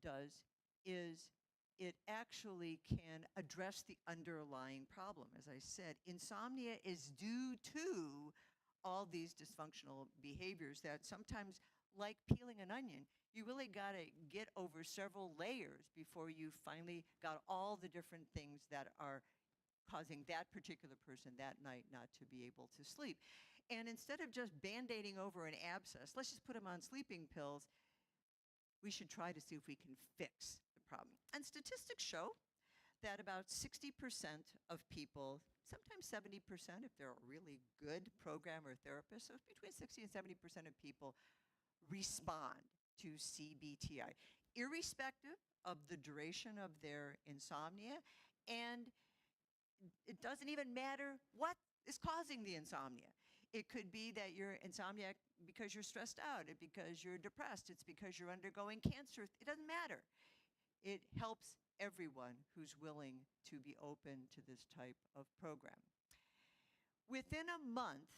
does is it actually can address the underlying problem. As I said, insomnia is due to all these dysfunctional behaviors that sometimes, like peeling an onion, you really got to get over several layers before you finally got all the different things that are causing that particular person that night not to be able to sleep. And instead of just band-aiding over an abscess, let's just put them on sleeping pills, we should try to see if we can fix the problem. And statistics show that about 60% of people, sometimes 70% if they're a really good program or therapist, so between 60 and 70% of people respond to CBTI, irrespective of the duration of their insomnia. And it doesn't even matter what is causing the insomnia. It could be that you're insomniac because you're stressed out, it's because you're depressed, it's because you're undergoing cancer. It doesn't matter. It helps everyone who's willing to be open to this type of program. Within a month,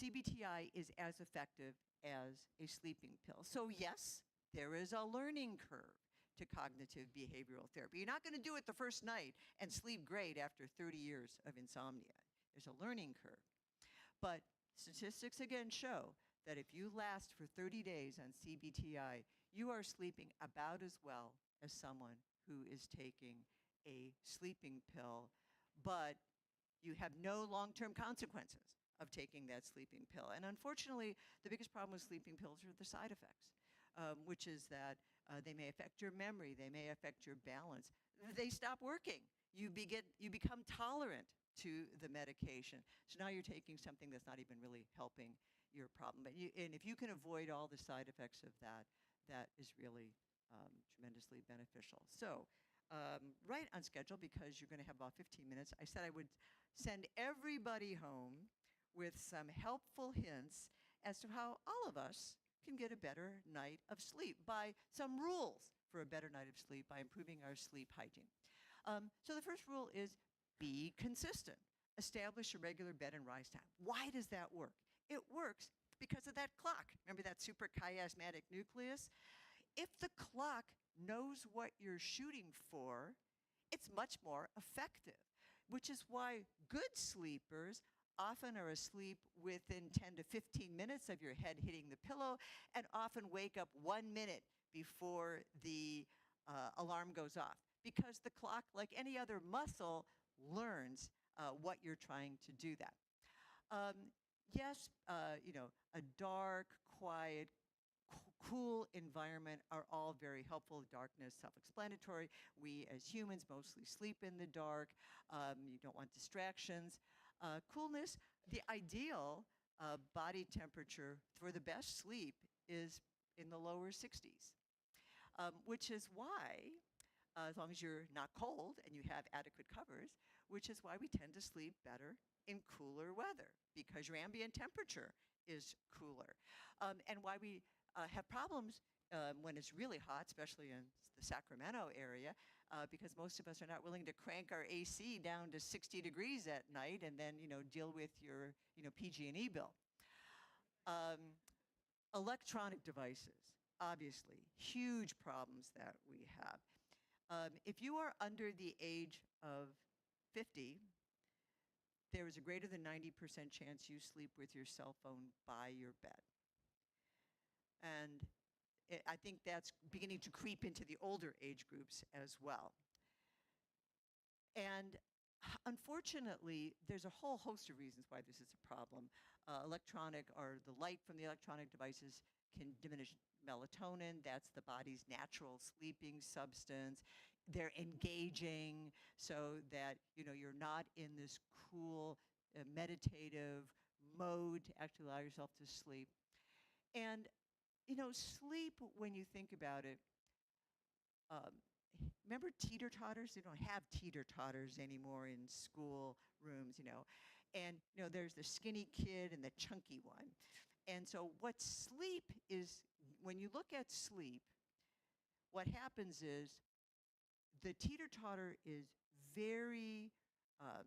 CBTI is as effective as a sleeping pill. So yes, there is a learning curve to cognitive behavioral therapy. You're not going to do it the first night and sleep great after 30 years of insomnia. There's a learning curve. But statistics again show that if you last for 30 days on CBTI, you are sleeping about as well as someone who is taking a sleeping pill, but you have no long-term consequences of taking that sleeping pill. And unfortunately, the biggest problem with sleeping pills are the side effects, which is that they may affect your memory, they may affect your balance. They stop working. You become tolerant to the medication. So now you're taking something that's not even really helping your problem. And if you can avoid all the side effects of that, that is really tremendously beneficial. So right on schedule, because you're going to have about 15 minutes, I said I would send everybody home with some helpful hints as to how all of us can get a better night of sleep by some rules for a better night of sleep by improving our sleep hygiene. So the first rule is be consistent. Establish a regular bed and rise time. Why does that work? It works because of that clock. Remember that suprachiasmatic nucleus? If the clock knows what you're shooting for, it's much more effective, which is why good sleepers often are asleep within 10 to 15 minutes of your head hitting the pillow and often wake up 1 minute before the alarm goes off, because the clock, like any other muscle, learns what you're trying to do that. Yes, a dark, quiet, cool environment are all very helpful. Darkness, self-explanatory. We as humans mostly sleep in the dark. You don't want distractions. Coolness, the ideal body temperature for the best sleep is in the lower 60s, which is why, as long as you're not cold and you have adequate covers, which is why we tend to sleep better in cooler weather, because your ambient temperature is cooler. And why we have problems when it's really hot, especially in the Sacramento area, because most of us are not willing to crank our AC down to 60 degrees at night and then, deal with your, PG&E bill. Electronic devices, obviously, huge problems that we have. If you are under the age of 50, there is a greater than 90% chance you sleep with your cell phone by your bed. And I think that's beginning to creep into the older age groups as well. And unfortunately, there's a whole host of reasons why this is a problem. The light from the electronic devices can diminish melatonin. That's the body's natural sleeping substance. they're engaging so that, you're not in this cool, meditative mode to actually allow yourself to sleep. And, sleep, when you think about it, um, remember teeter-totters? They don't have teeter-totters anymore in school rooms. And, there's the skinny kid and the chunky one. And so what sleep is, when you look at sleep, what happens is the teeter-totter is very um,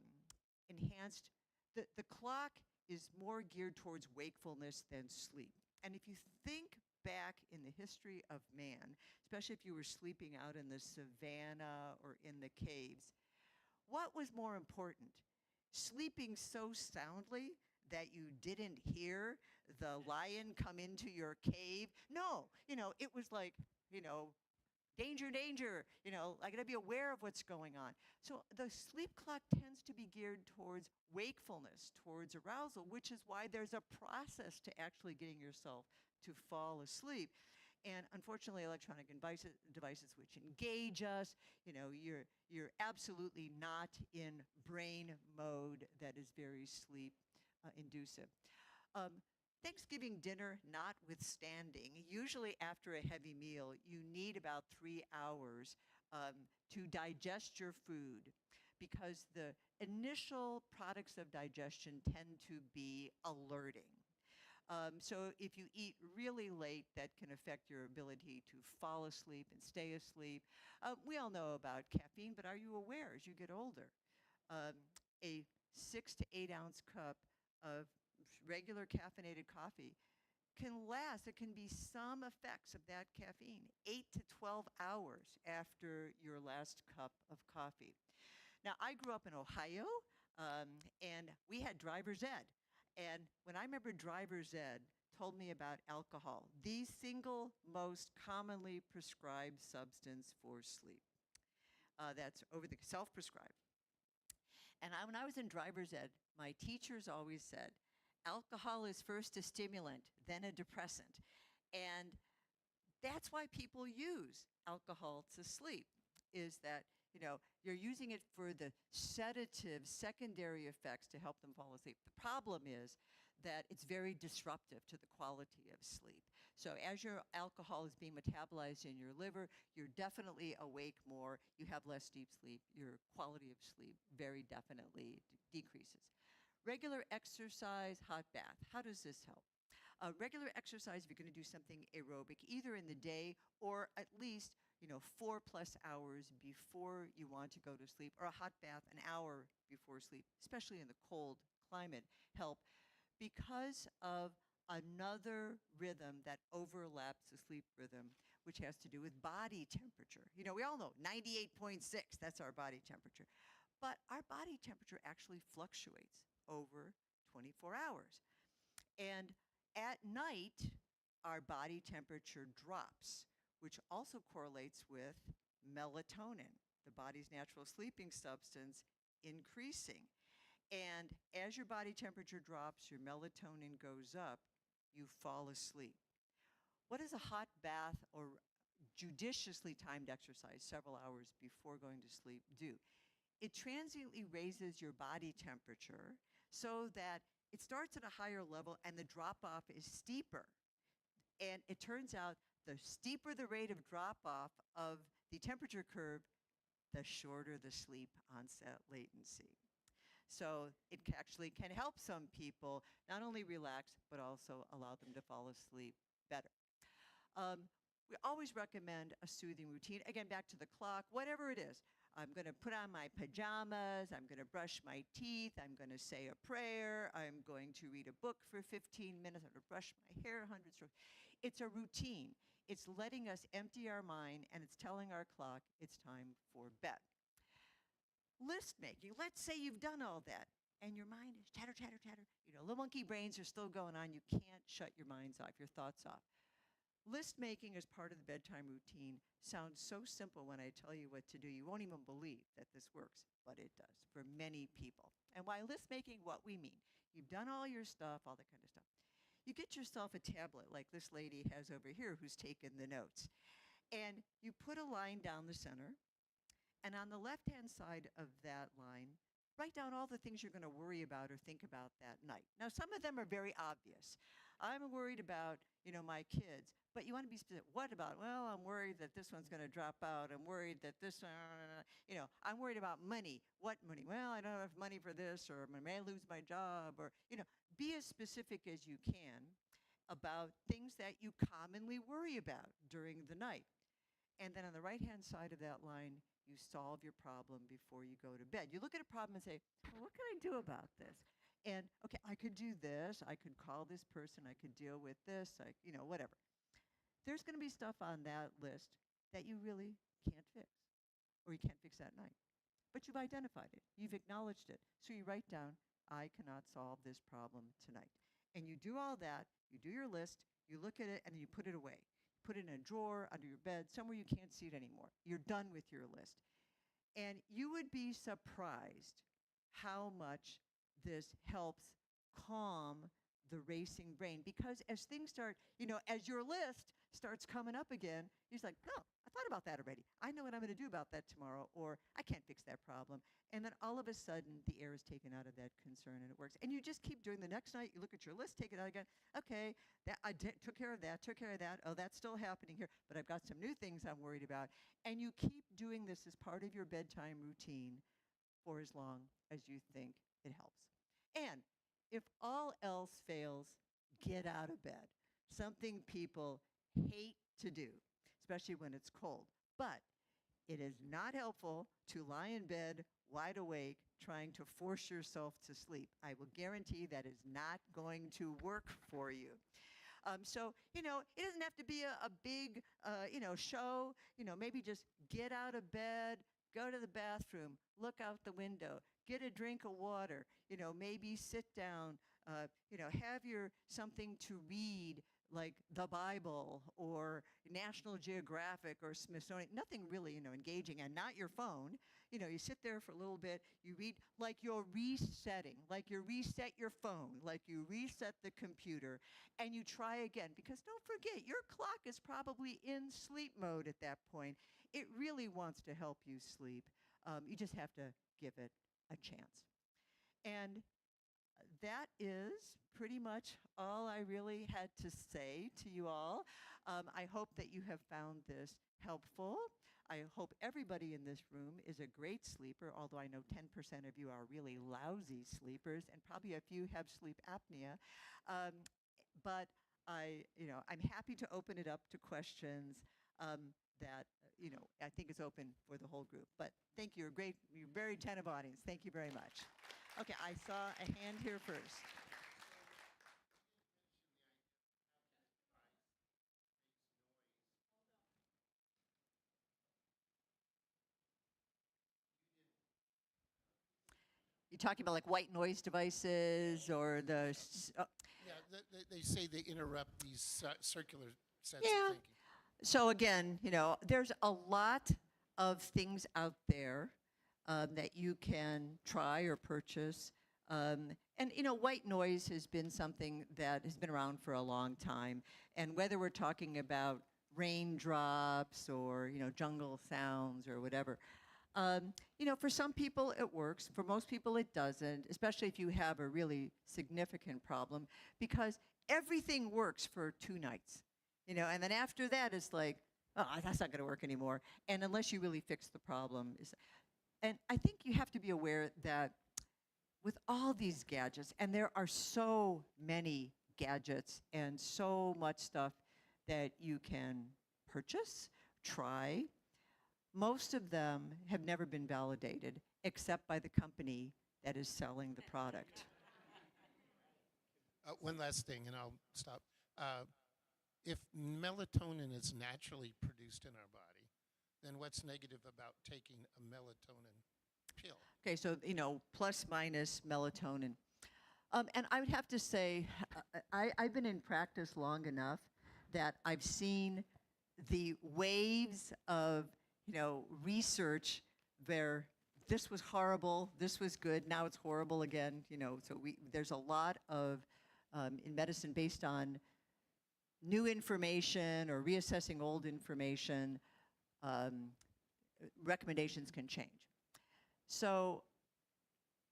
enhanced. The clock is more geared towards wakefulness than sleep. And if you think back in the history of man, especially if you were sleeping out in the savannah or in the caves, what was more important? Sleeping so soundly that you didn't hear the lion come into your cave? No, it was like, danger, danger, I gotta be aware of what's going on. So the sleep clock tends to be geared towards wakefulness, towards arousal, which is why there's a process to actually getting yourself to fall asleep. And unfortunately, electronic devices which engage us, you're absolutely not in brain mode that is very sleep inducive. Um, Thanksgiving dinner notwithstanding, usually after a heavy meal, you need about 3 hours to digest your food because the initial products of digestion tend to be alerting. So if you eat really late, that can affect your ability to fall asleep and stay asleep. We all know about caffeine, but are you aware as you get older, um, a 6 to 8 ounce cup of regular caffeinated coffee can last, it can be some effects of that caffeine 8 to 12 hours after your last cup of coffee. Now, I grew up in Ohio, and we had driver's ed. And when I remember driver's ed told me about alcohol, the single most commonly prescribed substance for sleep. That's over the self-prescribed. And when I was in driver's ed, my teachers always said, alcohol is first a stimulant, then a depressant. And that's why people use alcohol to sleep, is that, you're using it for the sedative secondary effects to help them fall asleep. The problem is that it's very disruptive to the quality of sleep. So as your alcohol is being metabolized in your liver, you're definitely awake more, you have less deep sleep, your quality of sleep very definitely decreases. Regular exercise, hot bath. How does this help? Regular exercise, if you're going to do something aerobic, either in the day or at least 4+ hours before you want to go to sleep, or a hot bath an hour before sleep, especially in the cold climate, help because of another rhythm that overlaps the sleep rhythm, which has to do with body temperature. We all know 98.6, that's our body temperature. But our body temperature actually fluctuates over 24 hours. And at night, our body temperature drops, which also correlates with melatonin, the body's natural sleeping substance, increasing. And as your body temperature drops, your melatonin goes up, you fall asleep. What does a hot bath or judiciously timed exercise several hours before going to sleep do? It transiently raises your body temperature so that it starts at a higher level and the drop-off is steeper. And it turns out the steeper the rate of drop-off of the temperature curve, the shorter the sleep onset latency. So it actually can help some people not only relax, but also allow them to fall asleep better. We always recommend a soothing routine. Again, back to the clock, whatever it is. I'm going to put on my pajamas, I'm going to brush my teeth, I'm going to say a prayer, I'm going to read a book for 15 minutes, I'm going to brush my hair 100 strokes. It's a routine. It's letting us empty our mind, and it's telling our clock it's time for bed. List making. Let's say you've done all that, and your mind is chatter, chatter, chatter. Little monkey brains are still going on. You can't shut your minds off, your thoughts off. List making as part of the bedtime routine sounds so simple when I tell you what to do. You won't even believe that this works, but it does for many people. And by list making, what we mean, you've done all your stuff, all that kind of stuff. You get yourself a tablet like this lady has over here who's taken the notes. And you put a line down the center, And on the left-hand side of that line, write down all the things you're going to worry about or think about that night. Now, some of them are very obvious. I'm worried about, my kids. But you want to be specific. What about? Well, I'm worried that this one's going to drop out. I'm worried that this, I'm worried about money. What money? Well, I don't have money for this, or I may lose my job, or, be as specific as you can about things that you commonly worry about during the night. And then on the right-hand side of that line, you solve your problem before you go to bed. You look at a problem and say, well, what can I do about this? And, okay, I could do this. I could call this person. I could deal with this, whatever. There's going to be stuff on that list that you really can't fix, or you can't fix that night. But you've identified it. You've acknowledged it. So you write down, I cannot solve this problem tonight. And you do all that. You do your list. You look at it, and you put it away. Put it in a drawer, under your bed, somewhere you can't see it anymore. You're done with your list. And you would be surprised how much this helps calm the racing brain. Because as things start, as your list starts coming up again, you're like, no, I thought about that already. I know what I'm going to do about that tomorrow, or I can't fix that problem. And then all of a sudden, the air is taken out of that concern, and it works. And you just keep doing the next night. You look at your list, take it out again. Okay, took care of that, took care of that. Oh, that's still happening here, but I've got some new things I'm worried about. And you keep doing this as part of your bedtime routine for as long as you think it helps. And if all else fails, get out of bed. Something people hate to do, especially when it's cold. But it is not helpful to lie in bed wide awake trying to force yourself to sleep. I will guarantee that is not going to work for you. So, it doesn't have to be a big, show. Maybe just get out of bed, go to the bathroom, look out the window, get a drink of water, maybe sit down, have something to read, like the Bible or National Geographic or Smithsonian, nothing really, engaging, and not your phone. You sit there for a little bit, you read, like you're resetting, like you reset your phone, like you reset the computer, and you try again. Because don't forget, your clock is probably in sleep mode at that point. It really wants to help you sleep. You just have to give it a chance. And that is pretty much all I really had to say to you all. I hope that you have found this helpful. I hope everybody in this room is a great sleeper, although I know 10% of you are really lousy sleepers, and probably a few have sleep apnea. But I'm happy to open it up to questions that I think is open for the whole group. But thank you. You're a very attentive audience. Thank you very much. Okay, I saw a hand here first. You talking about like white noise devices or the? Yeah, they say they interrupt these circular sets Yeah. of thinking. So again, there's a lot of things out there that you can try or purchase. And white noise has been something that has been around for a long time. And whether we're talking about raindrops or, jungle sounds or whatever, for some people it works. For most people it doesn't, especially if you have a really significant problem, because everything works for 2 nights, and then after that it's like, oh, that's not going to work anymore. And unless you really fix the problem. And I think you have to be aware that with all these gadgets, and there are so many gadgets and so much stuff that you can purchase, try, most of them have never been validated except by the company that is selling the product. One last thing, and I'll stop. If melatonin is naturally produced in our body, then what's negative about taking a melatonin pill? Okay, so, plus minus melatonin. And I would have to say, I've been in practice long enough that I've seen the waves of, research where this was horrible, this was good, now it's horrible again, so there's a lot of, in medicine, based on new information or reassessing old information, recommendations can change. So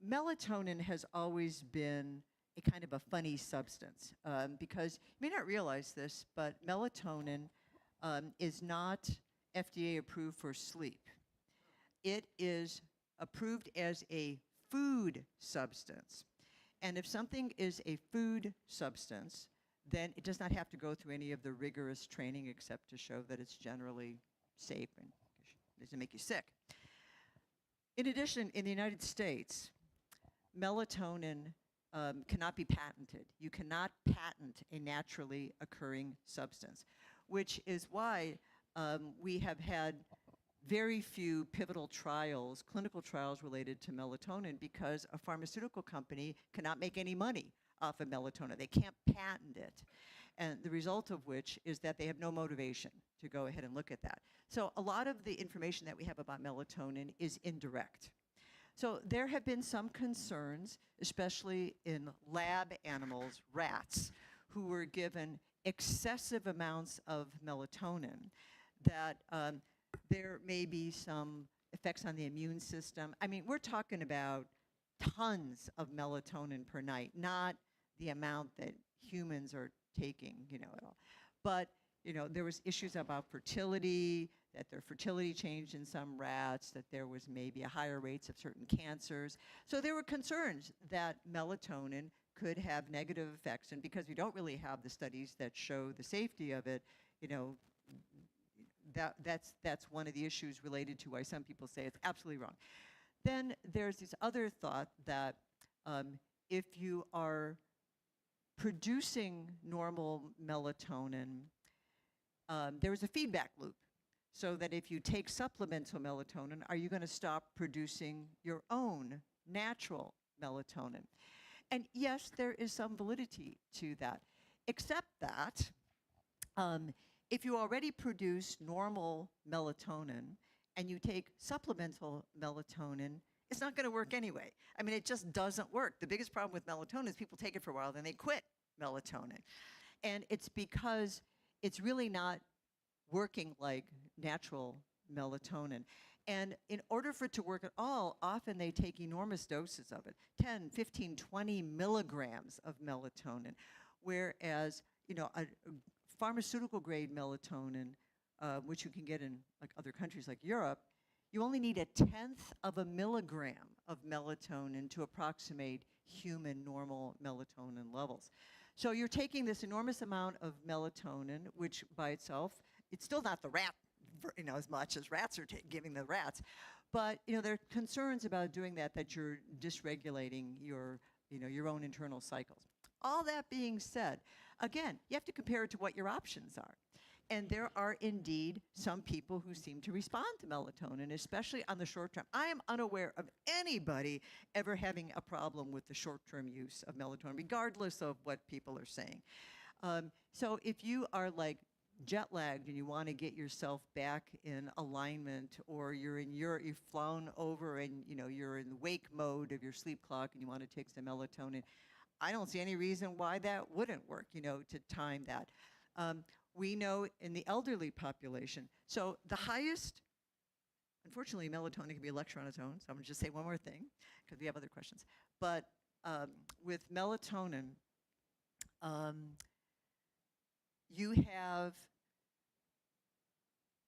melatonin has always been a kind of a funny substance because you may not realize this, but melatonin is not FDA approved for sleep. It is approved as a food substance. And if something is a food substance, then it does not have to go through any of the rigorous training except to show that it's generally safe and doesn't make you sick. In addition, in the United States, melatonin cannot be patented. You cannot patent a naturally occurring substance, which is why we have had very few pivotal trials, clinical trials related to melatonin, because a pharmaceutical company cannot make any money off of melatonin. They can't patent it. And the result of which is that they have no motivation to go ahead and look at that. So a lot of the information that we have about melatonin is indirect. So there have been some concerns, especially in lab animals, rats, who were given excessive amounts of melatonin, that there may be some effects on the immune system. I mean, we're talking about tons of melatonin per night, not the amount that humans are taking, at all. But, there was issues about fertility, that their fertility changed in some rats, that there was maybe a higher rates of certain cancers. So there were concerns that melatonin could have negative effects. And because we don't really have the studies that show the safety of it, that's one of the issues related to why some people say it's absolutely wrong. Then there's this other thought that if you are producing normal melatonin, there is a feedback loop. So that if you take supplemental melatonin, are you going to stop producing your own natural melatonin? And yes, there is some validity to that, except that if you already produce normal melatonin and you take supplemental melatonin, it's not going to work anyway. I mean, it just doesn't work. The biggest problem with melatonin is people take it for a while, then they quit melatonin. And it's because it's really not working like natural melatonin. And in order for it to work at all, often they take enormous doses of it, 10, 15, 20 milligrams of melatonin, whereas, a pharmaceutical grade melatonin, which you can get in like other countries like Europe, you only need 1/10 of a milligram of melatonin to approximate human normal melatonin levels. So you're taking this enormous amount of melatonin, which by itself, it's still not the rat, as much as rats are giving the rats. But, there are concerns about doing that you're dysregulating your own internal cycles. All that being said, again, you have to compare it to what your options are. And there are indeed some people who seem to respond to melatonin, especially on the short term. I am unaware of anybody ever having a problem with the short-term use of melatonin, regardless of what people are saying. So if you are like jet lagged and you want to get yourself back in alignment, or you've flown over and you're in wake mode of your sleep clock and you want to take some melatonin, I don't see any reason why that wouldn't work, to time that. We know in the elderly population, so the highest, unfortunately, melatonin can be a lecture on its own, so I'm going to just say one more thing, because we have other questions. But with melatonin, you have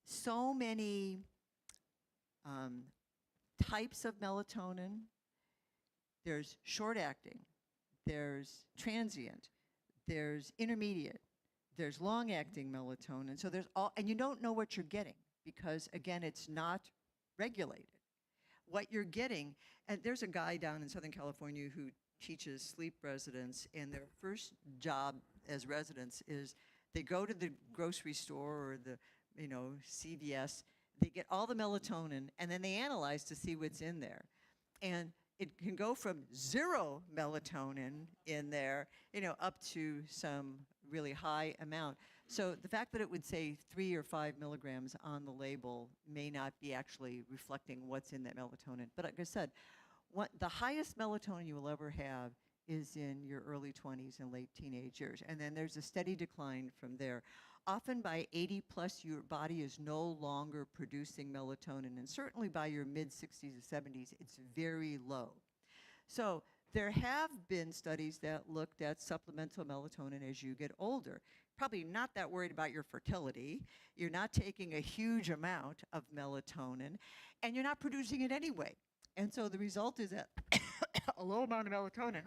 so many types of melatonin. There's short-acting, there's transient, there's intermediate, there's long-acting melatonin. So there's all, and you don't know what you're getting because, again, it's not regulated. What you're getting, and there's a guy down in Southern California who teaches sleep residents, and their first job as residents is they go to the grocery store or the CVS, they get all the melatonin, and then they analyze to see what's in there. And it can go from 0 melatonin in there, up to some really high amount. So the fact that it would say 3 or 5 milligrams on the label may not be actually reflecting what's in that melatonin. But like I said, the highest melatonin you will ever have is in your early 20s and late teenage years. And then there's a steady decline from there. Often by 80 plus, your body is no longer producing melatonin, and certainly by your mid 60s or 70s, it's very low. So there have been studies that looked at supplemental melatonin as you get older. Probably not that worried about your fertility. You're not taking a huge amount of melatonin, and you're not producing it anyway. And so the result is that a low amount of melatonin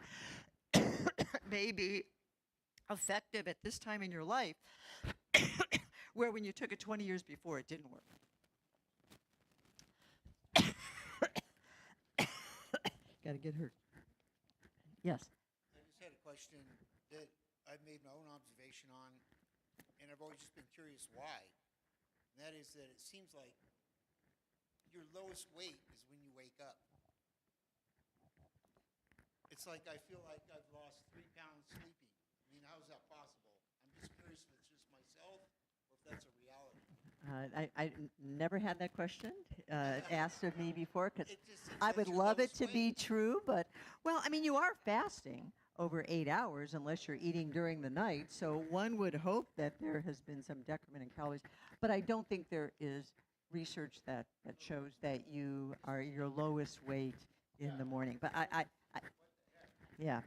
may be effective at this time in your life, where when you took it 20 years before, it didn't work. Got to get her. Yes. I just had a question that I've made my own observation on, and I've always just been curious why. And that is that it seems like your lowest weight is when you wake up. It's like I feel like I've lost 3 pounds sleeping. I mean, how is that possible? I'm just curious if it's just myself or if that's a reality. I never had that question asked of me before, because It just seems I that's would your love it lowest to be weight. true, but, well, I mean, you are fasting over 8 hours unless you're eating during the night, so one would hope that there has been some decrement in calories, but I don't think there is research that shows that you are your lowest weight in the morning. But yeah,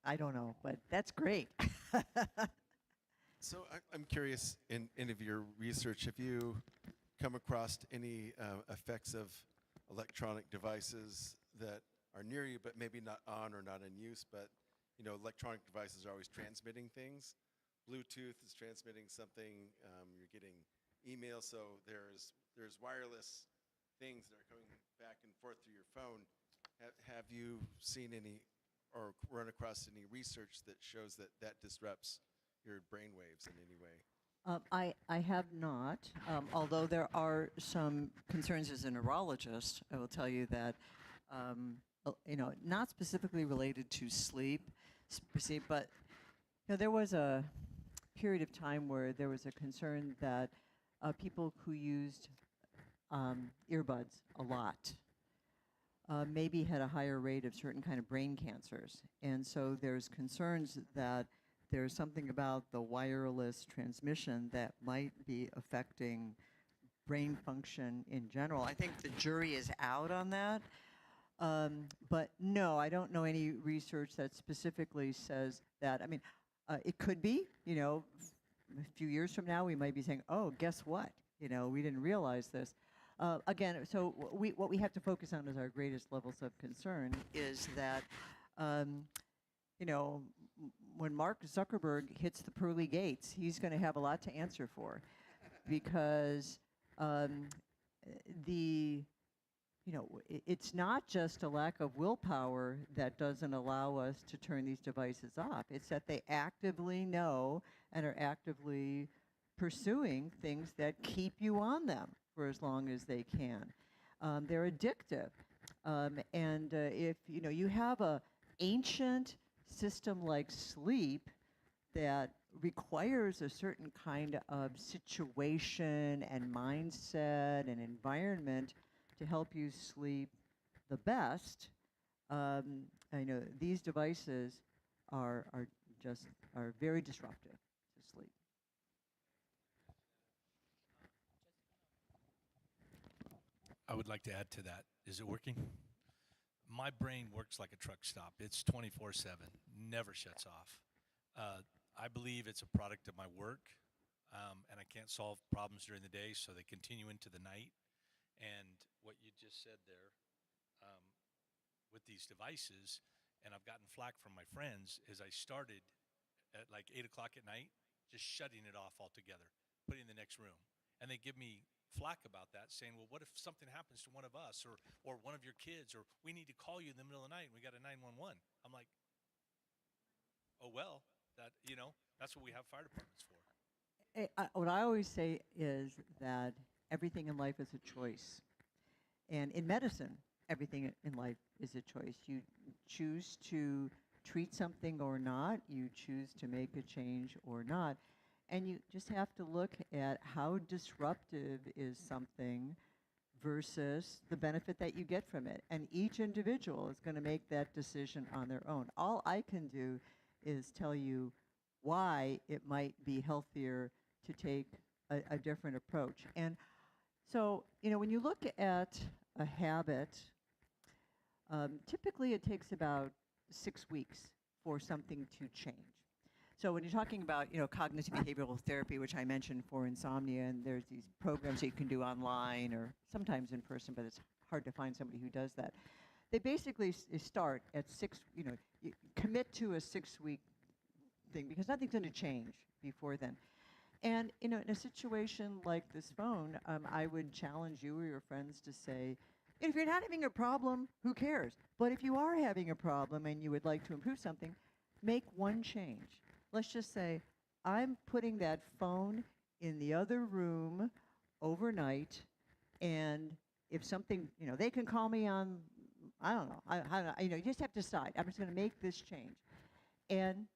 I don't know, but that's great. So I'm curious, in any of your research, have you come across any effects of electronic devices that are near you, but maybe not on or not in use? But electronic devices are always transmitting things. Bluetooth is transmitting something. You're getting email, so there's wireless things that are coming back and forth through your phone. Have you seen any or run across any research that shows that that disrupts your brain waves in any way? I have not, although there are some concerns as a neurologist. I will tell you that, not specifically related to sleep, but there was a period of time where there was a concern that people who used earbuds a lot maybe had a higher rate of certain kind of brain cancers. And so there's concerns that there's something about the wireless transmission that might be affecting brain function in general. I think the jury is out on that. But no, I don't know any research that specifically says that. I mean, it could be, a few years from now, we might be saying, oh, guess what? We didn't realize this. Again, so what we have to focus on as our greatest levels of concern is that, when Mark Zuckerberg hits the pearly gates, he's going to have a lot to answer for, because it's not just a lack of willpower that doesn't allow us to turn these devices off. It's that they actively know and are actively pursuing things that keep you on them for as long as they can. They're addictive. And if you have a ancient system like sleep that requires a certain kind of situation and mindset and environment to help you sleep the best, I know these devices are very disruptive to sleep. I would like to add to that. Is it working? My brain works like a truck stop. It's 24/7, never shuts off. I believe it's a product of my work, and I can't solve problems during the day, so they continue into the night. And what you just said there, with these devices, and I've gotten flack from my friends, is I started at like 8 o'clock at night, just shutting it off altogether, putting it in the next room. And they give me flack about that, saying, well, what if something happens to one of us or one of your kids, or we need to call you in the middle of the night and we got a 911? I'm like, oh, well, that's what we have fire departments for. What I always say is that everything in life is a choice. And in medicine, everything in life is a choice. You choose to treat something or not. You choose to make a change or not. And you just have to look at how disruptive is something versus the benefit that you get from it. And each individual is going to make that decision on their own. All I can do is tell you why it might be healthier to take a different approach. And so, when you look at a habit, typically it takes about 6 weeks for something to change. So when you're talking about, cognitive behavioral therapy, which I mentioned for insomnia, and there's these programs that you can do online or sometimes in person, but it's hard to find somebody who does that. They basically start at you commit to a 6-week thing because nothing's going to change before then. And, in a situation like this phone, I would challenge you or your friends to say, if you're not having a problem, who cares? But if you are having a problem and you would like to improve something, make one change. Let's just say, I'm putting that phone in the other room overnight, and if something, they can call me on, I don't know, you just have to decide. I'm just going to make this change. And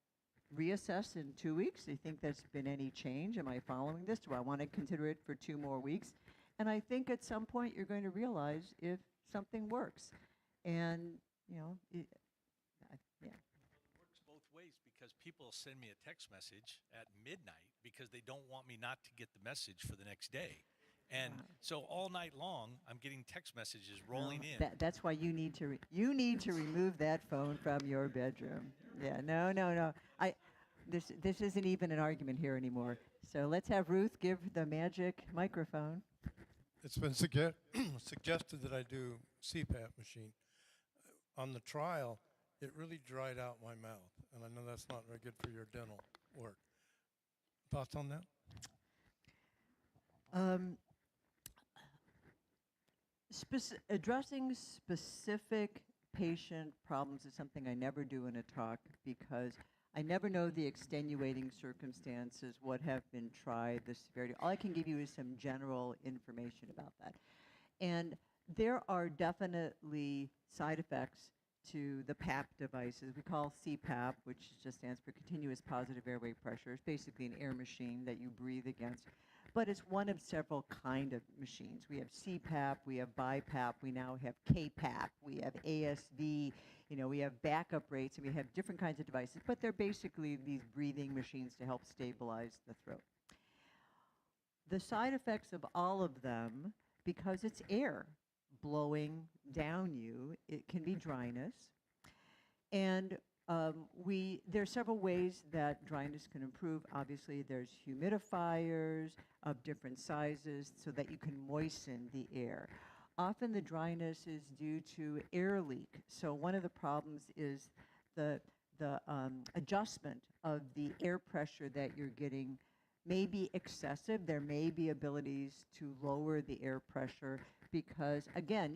reassess in 2 weeks. Do you think there's been any change? Am I following this? Do I want to consider it for 2 more weeks? And I think at some point you're going to realize if something works. And, yeah. It works both ways because people send me a text message at midnight because they don't want me not to get the message for the next day. And so all night long, I'm getting text messages rolling in. That's why you need to remove that phone from your bedroom. Yeah, no. This isn't even an argument here anymore. So let's have Ruth give the magic microphone. It's been suggested that I do CPAP machine. On the trial, it really dried out my mouth, and I know that's not very good for your dental work. Thoughts on that? Addressing specific patient problems is something I never do in a talk because I never know the extenuating circumstances, what have been tried, the severity. All I can give you is some general information about that. And there are definitely side effects to the PAP devices. We call CPAP, which just stands for continuous positive airway pressure. It's basically an air machine that you breathe against. But it's one of several kind of machines. We have CPAP, we have BiPAP, we now have KPAP, we have ASV, we have backup rates, and we have different kinds of devices, but they're basically these breathing machines to help stabilize the throat. The side effects of all of them, because it's air blowing down you, it can be dryness. And there are several ways that dryness can improve. Obviously, there's humidifiers of different sizes so that you can moisten the air. Often the dryness is due to air leak. So one of the problems is the adjustment of the air pressure that you're getting may be excessive. There may be abilities to lower the air pressure because, again,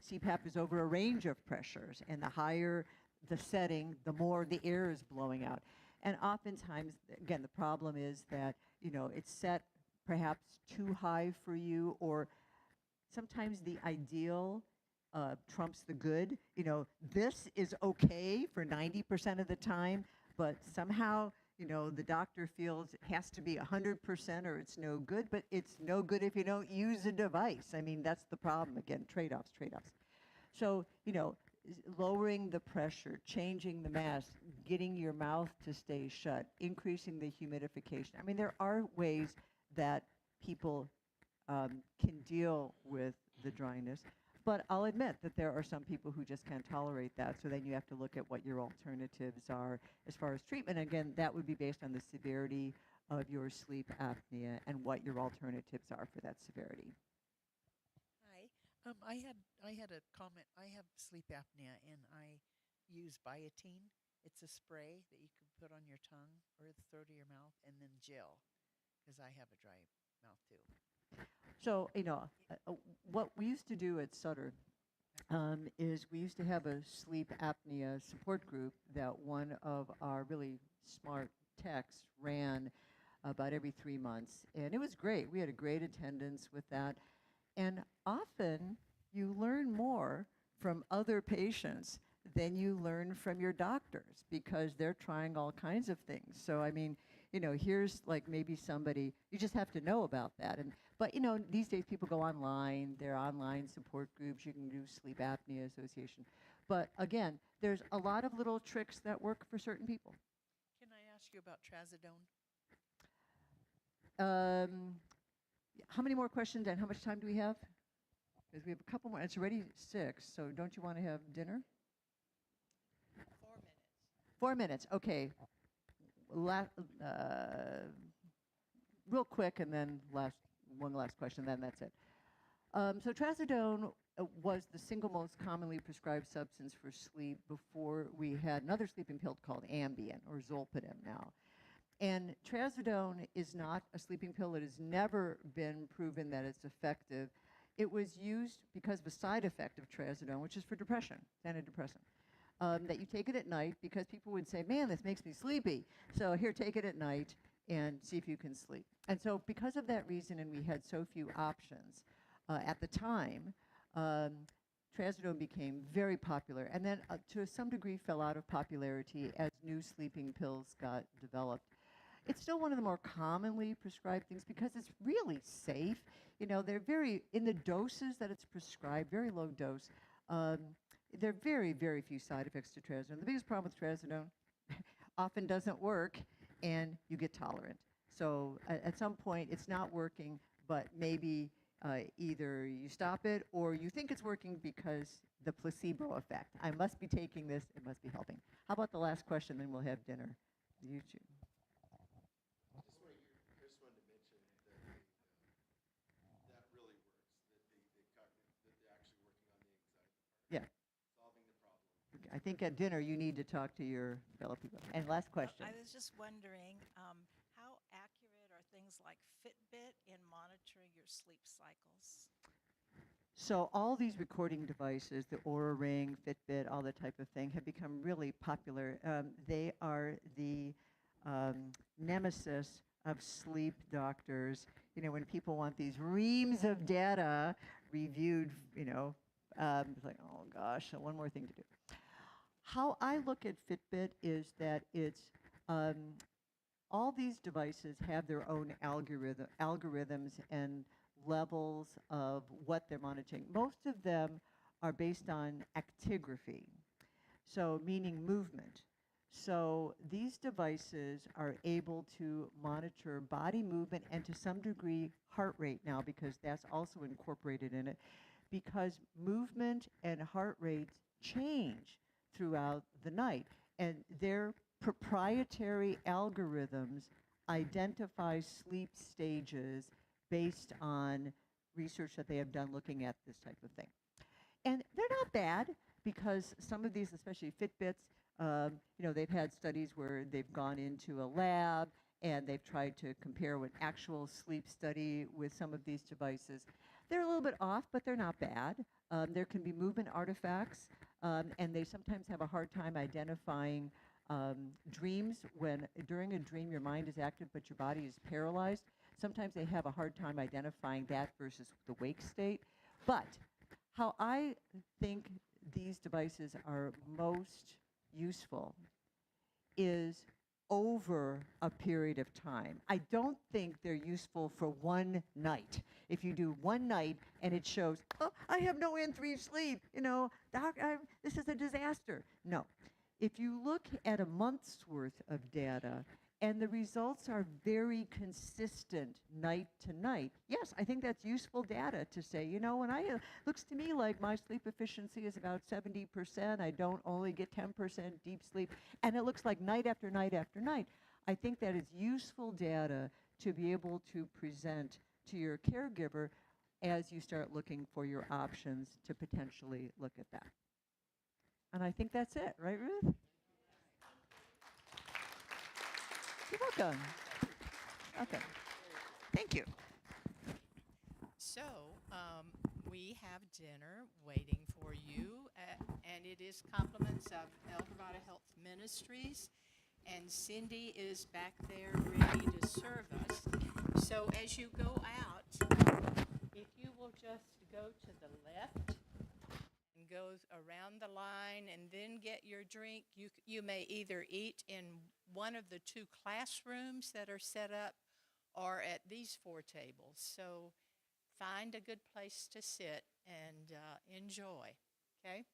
CPAP is over a range of pressures, and the higher the setting, the more the air is blowing out. And oftentimes, again, the problem is that, it's set perhaps too high for you, or sometimes the ideal trumps the good. This is okay for 90% of the time, but somehow, the doctor feels it has to be 100% or it's no good, but it's no good if you don't use a device. I mean, that's the problem. Again, trade-offs. So, lowering the pressure, changing the mask, getting your mouth to stay shut, increasing the humidification. I mean, there are ways that people can deal with the dryness, but I'll admit that there are some people who just can't tolerate that, so then you have to look at what your alternatives are as far as treatment. Again, that would be based on the severity of your sleep apnea and what your alternatives are for that severity. Hi. I had a comment. I have sleep apnea, and I use biotin. It's a spray that you can put on your tongue or the throat of your mouth, and then gel, because I have a dry mouth too. So, what we used to do at Sutter is we used to have a sleep apnea support group that one of our really smart techs ran about every 3 months. And it was great. We had a great attendance with that. And often you learn more from other patients than you learn from your doctors because they're trying all kinds of things. So, I mean, here's like maybe somebody, you just have to know about that. But these days people go online, there are online support groups, you can do Sleep Apnea Association. But again, there's a lot of little tricks that work for certain people. Can I ask you about trazodone? How many more questions and how much time do we have? Because we have a couple more. It's already 6, so don't you want to have dinner? 4 minutes. 4 minutes, okay. Real quick, and then one last question, then that's it. So trazodone was the single most commonly prescribed substance for sleep before we had another sleeping pill called Ambien, or Zolpidem now. And trazodone is not a sleeping pill. It has never been proven that it's effective. It was used because of a side effect of trazodone, which is for depression, antidepressant. That you take it at night because people would say, man, this makes me sleepy. So here, take it at night and see if you can sleep. And so because of that reason, and we had so few options at the time, trazodone became very popular, and then to some degree fell out of popularity as new sleeping pills got developed. It's still one of the more commonly prescribed things because it's really safe. You know, they're very, in the doses that it's prescribed, very low dose, there are very, very few side effects to trazodone. The biggest problem with trazodone often doesn't work, and you get tolerant. So at some point, it's not working, but maybe either you stop it or you think it's working because the placebo effect. I must be taking this, it must be helping. How about the last question, then we'll have dinner. You choose. Just wanted to mention that that really works. That they're actually working on the anxiety part. Yeah. Solving the problem. I think at dinner you need to talk to your fellow people. And last question. I was just wondering, how accurate are things like Fitbit in monitoring your sleep cycles? So all these recording devices, the Oura Ring, Fitbit, all that type of thing, have become really popular. They are the nemesis of sleep doctors. You know, when people want these reams of data reviewed, you know, it's like, oh gosh, one more thing to do. How I look at Fitbit is that it's all these devices have their own algorithms and levels of what they're monitoring. Most of them are based on actigraphy, so meaning movement. So these devices are able to monitor body movement and to some degree heart rate now, because that's also incorporated in it, because movement and heart rates change throughout the night, and their proprietary algorithms identify sleep stages based on research that they have done looking at this type of thing. And they're not bad, because some of these, especially Fitbits, you know, they've had studies where they've gone into a lab and they've tried to compare an actual sleep study with some of these devices. They're a little bit off, but they're not bad. There can be movement artifacts, and they sometimes have a hard time identifying dreams. When during a dream your mind is active but your body is paralyzed, sometimes they have a hard time identifying that versus the wake state. But how I think these devices are most useful is over a period of time. I don't think they're useful for one night. If you do one night and it shows, oh, I have no N3 sleep, you know, doc, this is a disaster. No. If you look at a month's worth of data and the results are very consistent night to night, yes, I think that's useful data to say, you know, when looks to me like my sleep efficiency is about 70%, I don't only get 10% deep sleep, and it looks like night after night after night. I think that is useful data to be able to present to your caregiver as you start looking for your options to potentially look at that. And I think that's it, right, Ruth? You're welcome. Okay. Thank you. So we have dinner waiting for you, and it is compliments of El Dorado Health Ministries, and Cindy is back there ready to serve us. So as you go out, if you will just go to the left and go around the line and then get your drink, you may either eat in one of the 2 classrooms that are set up or at these 4 tables. So find a good place to sit and enjoy, okay?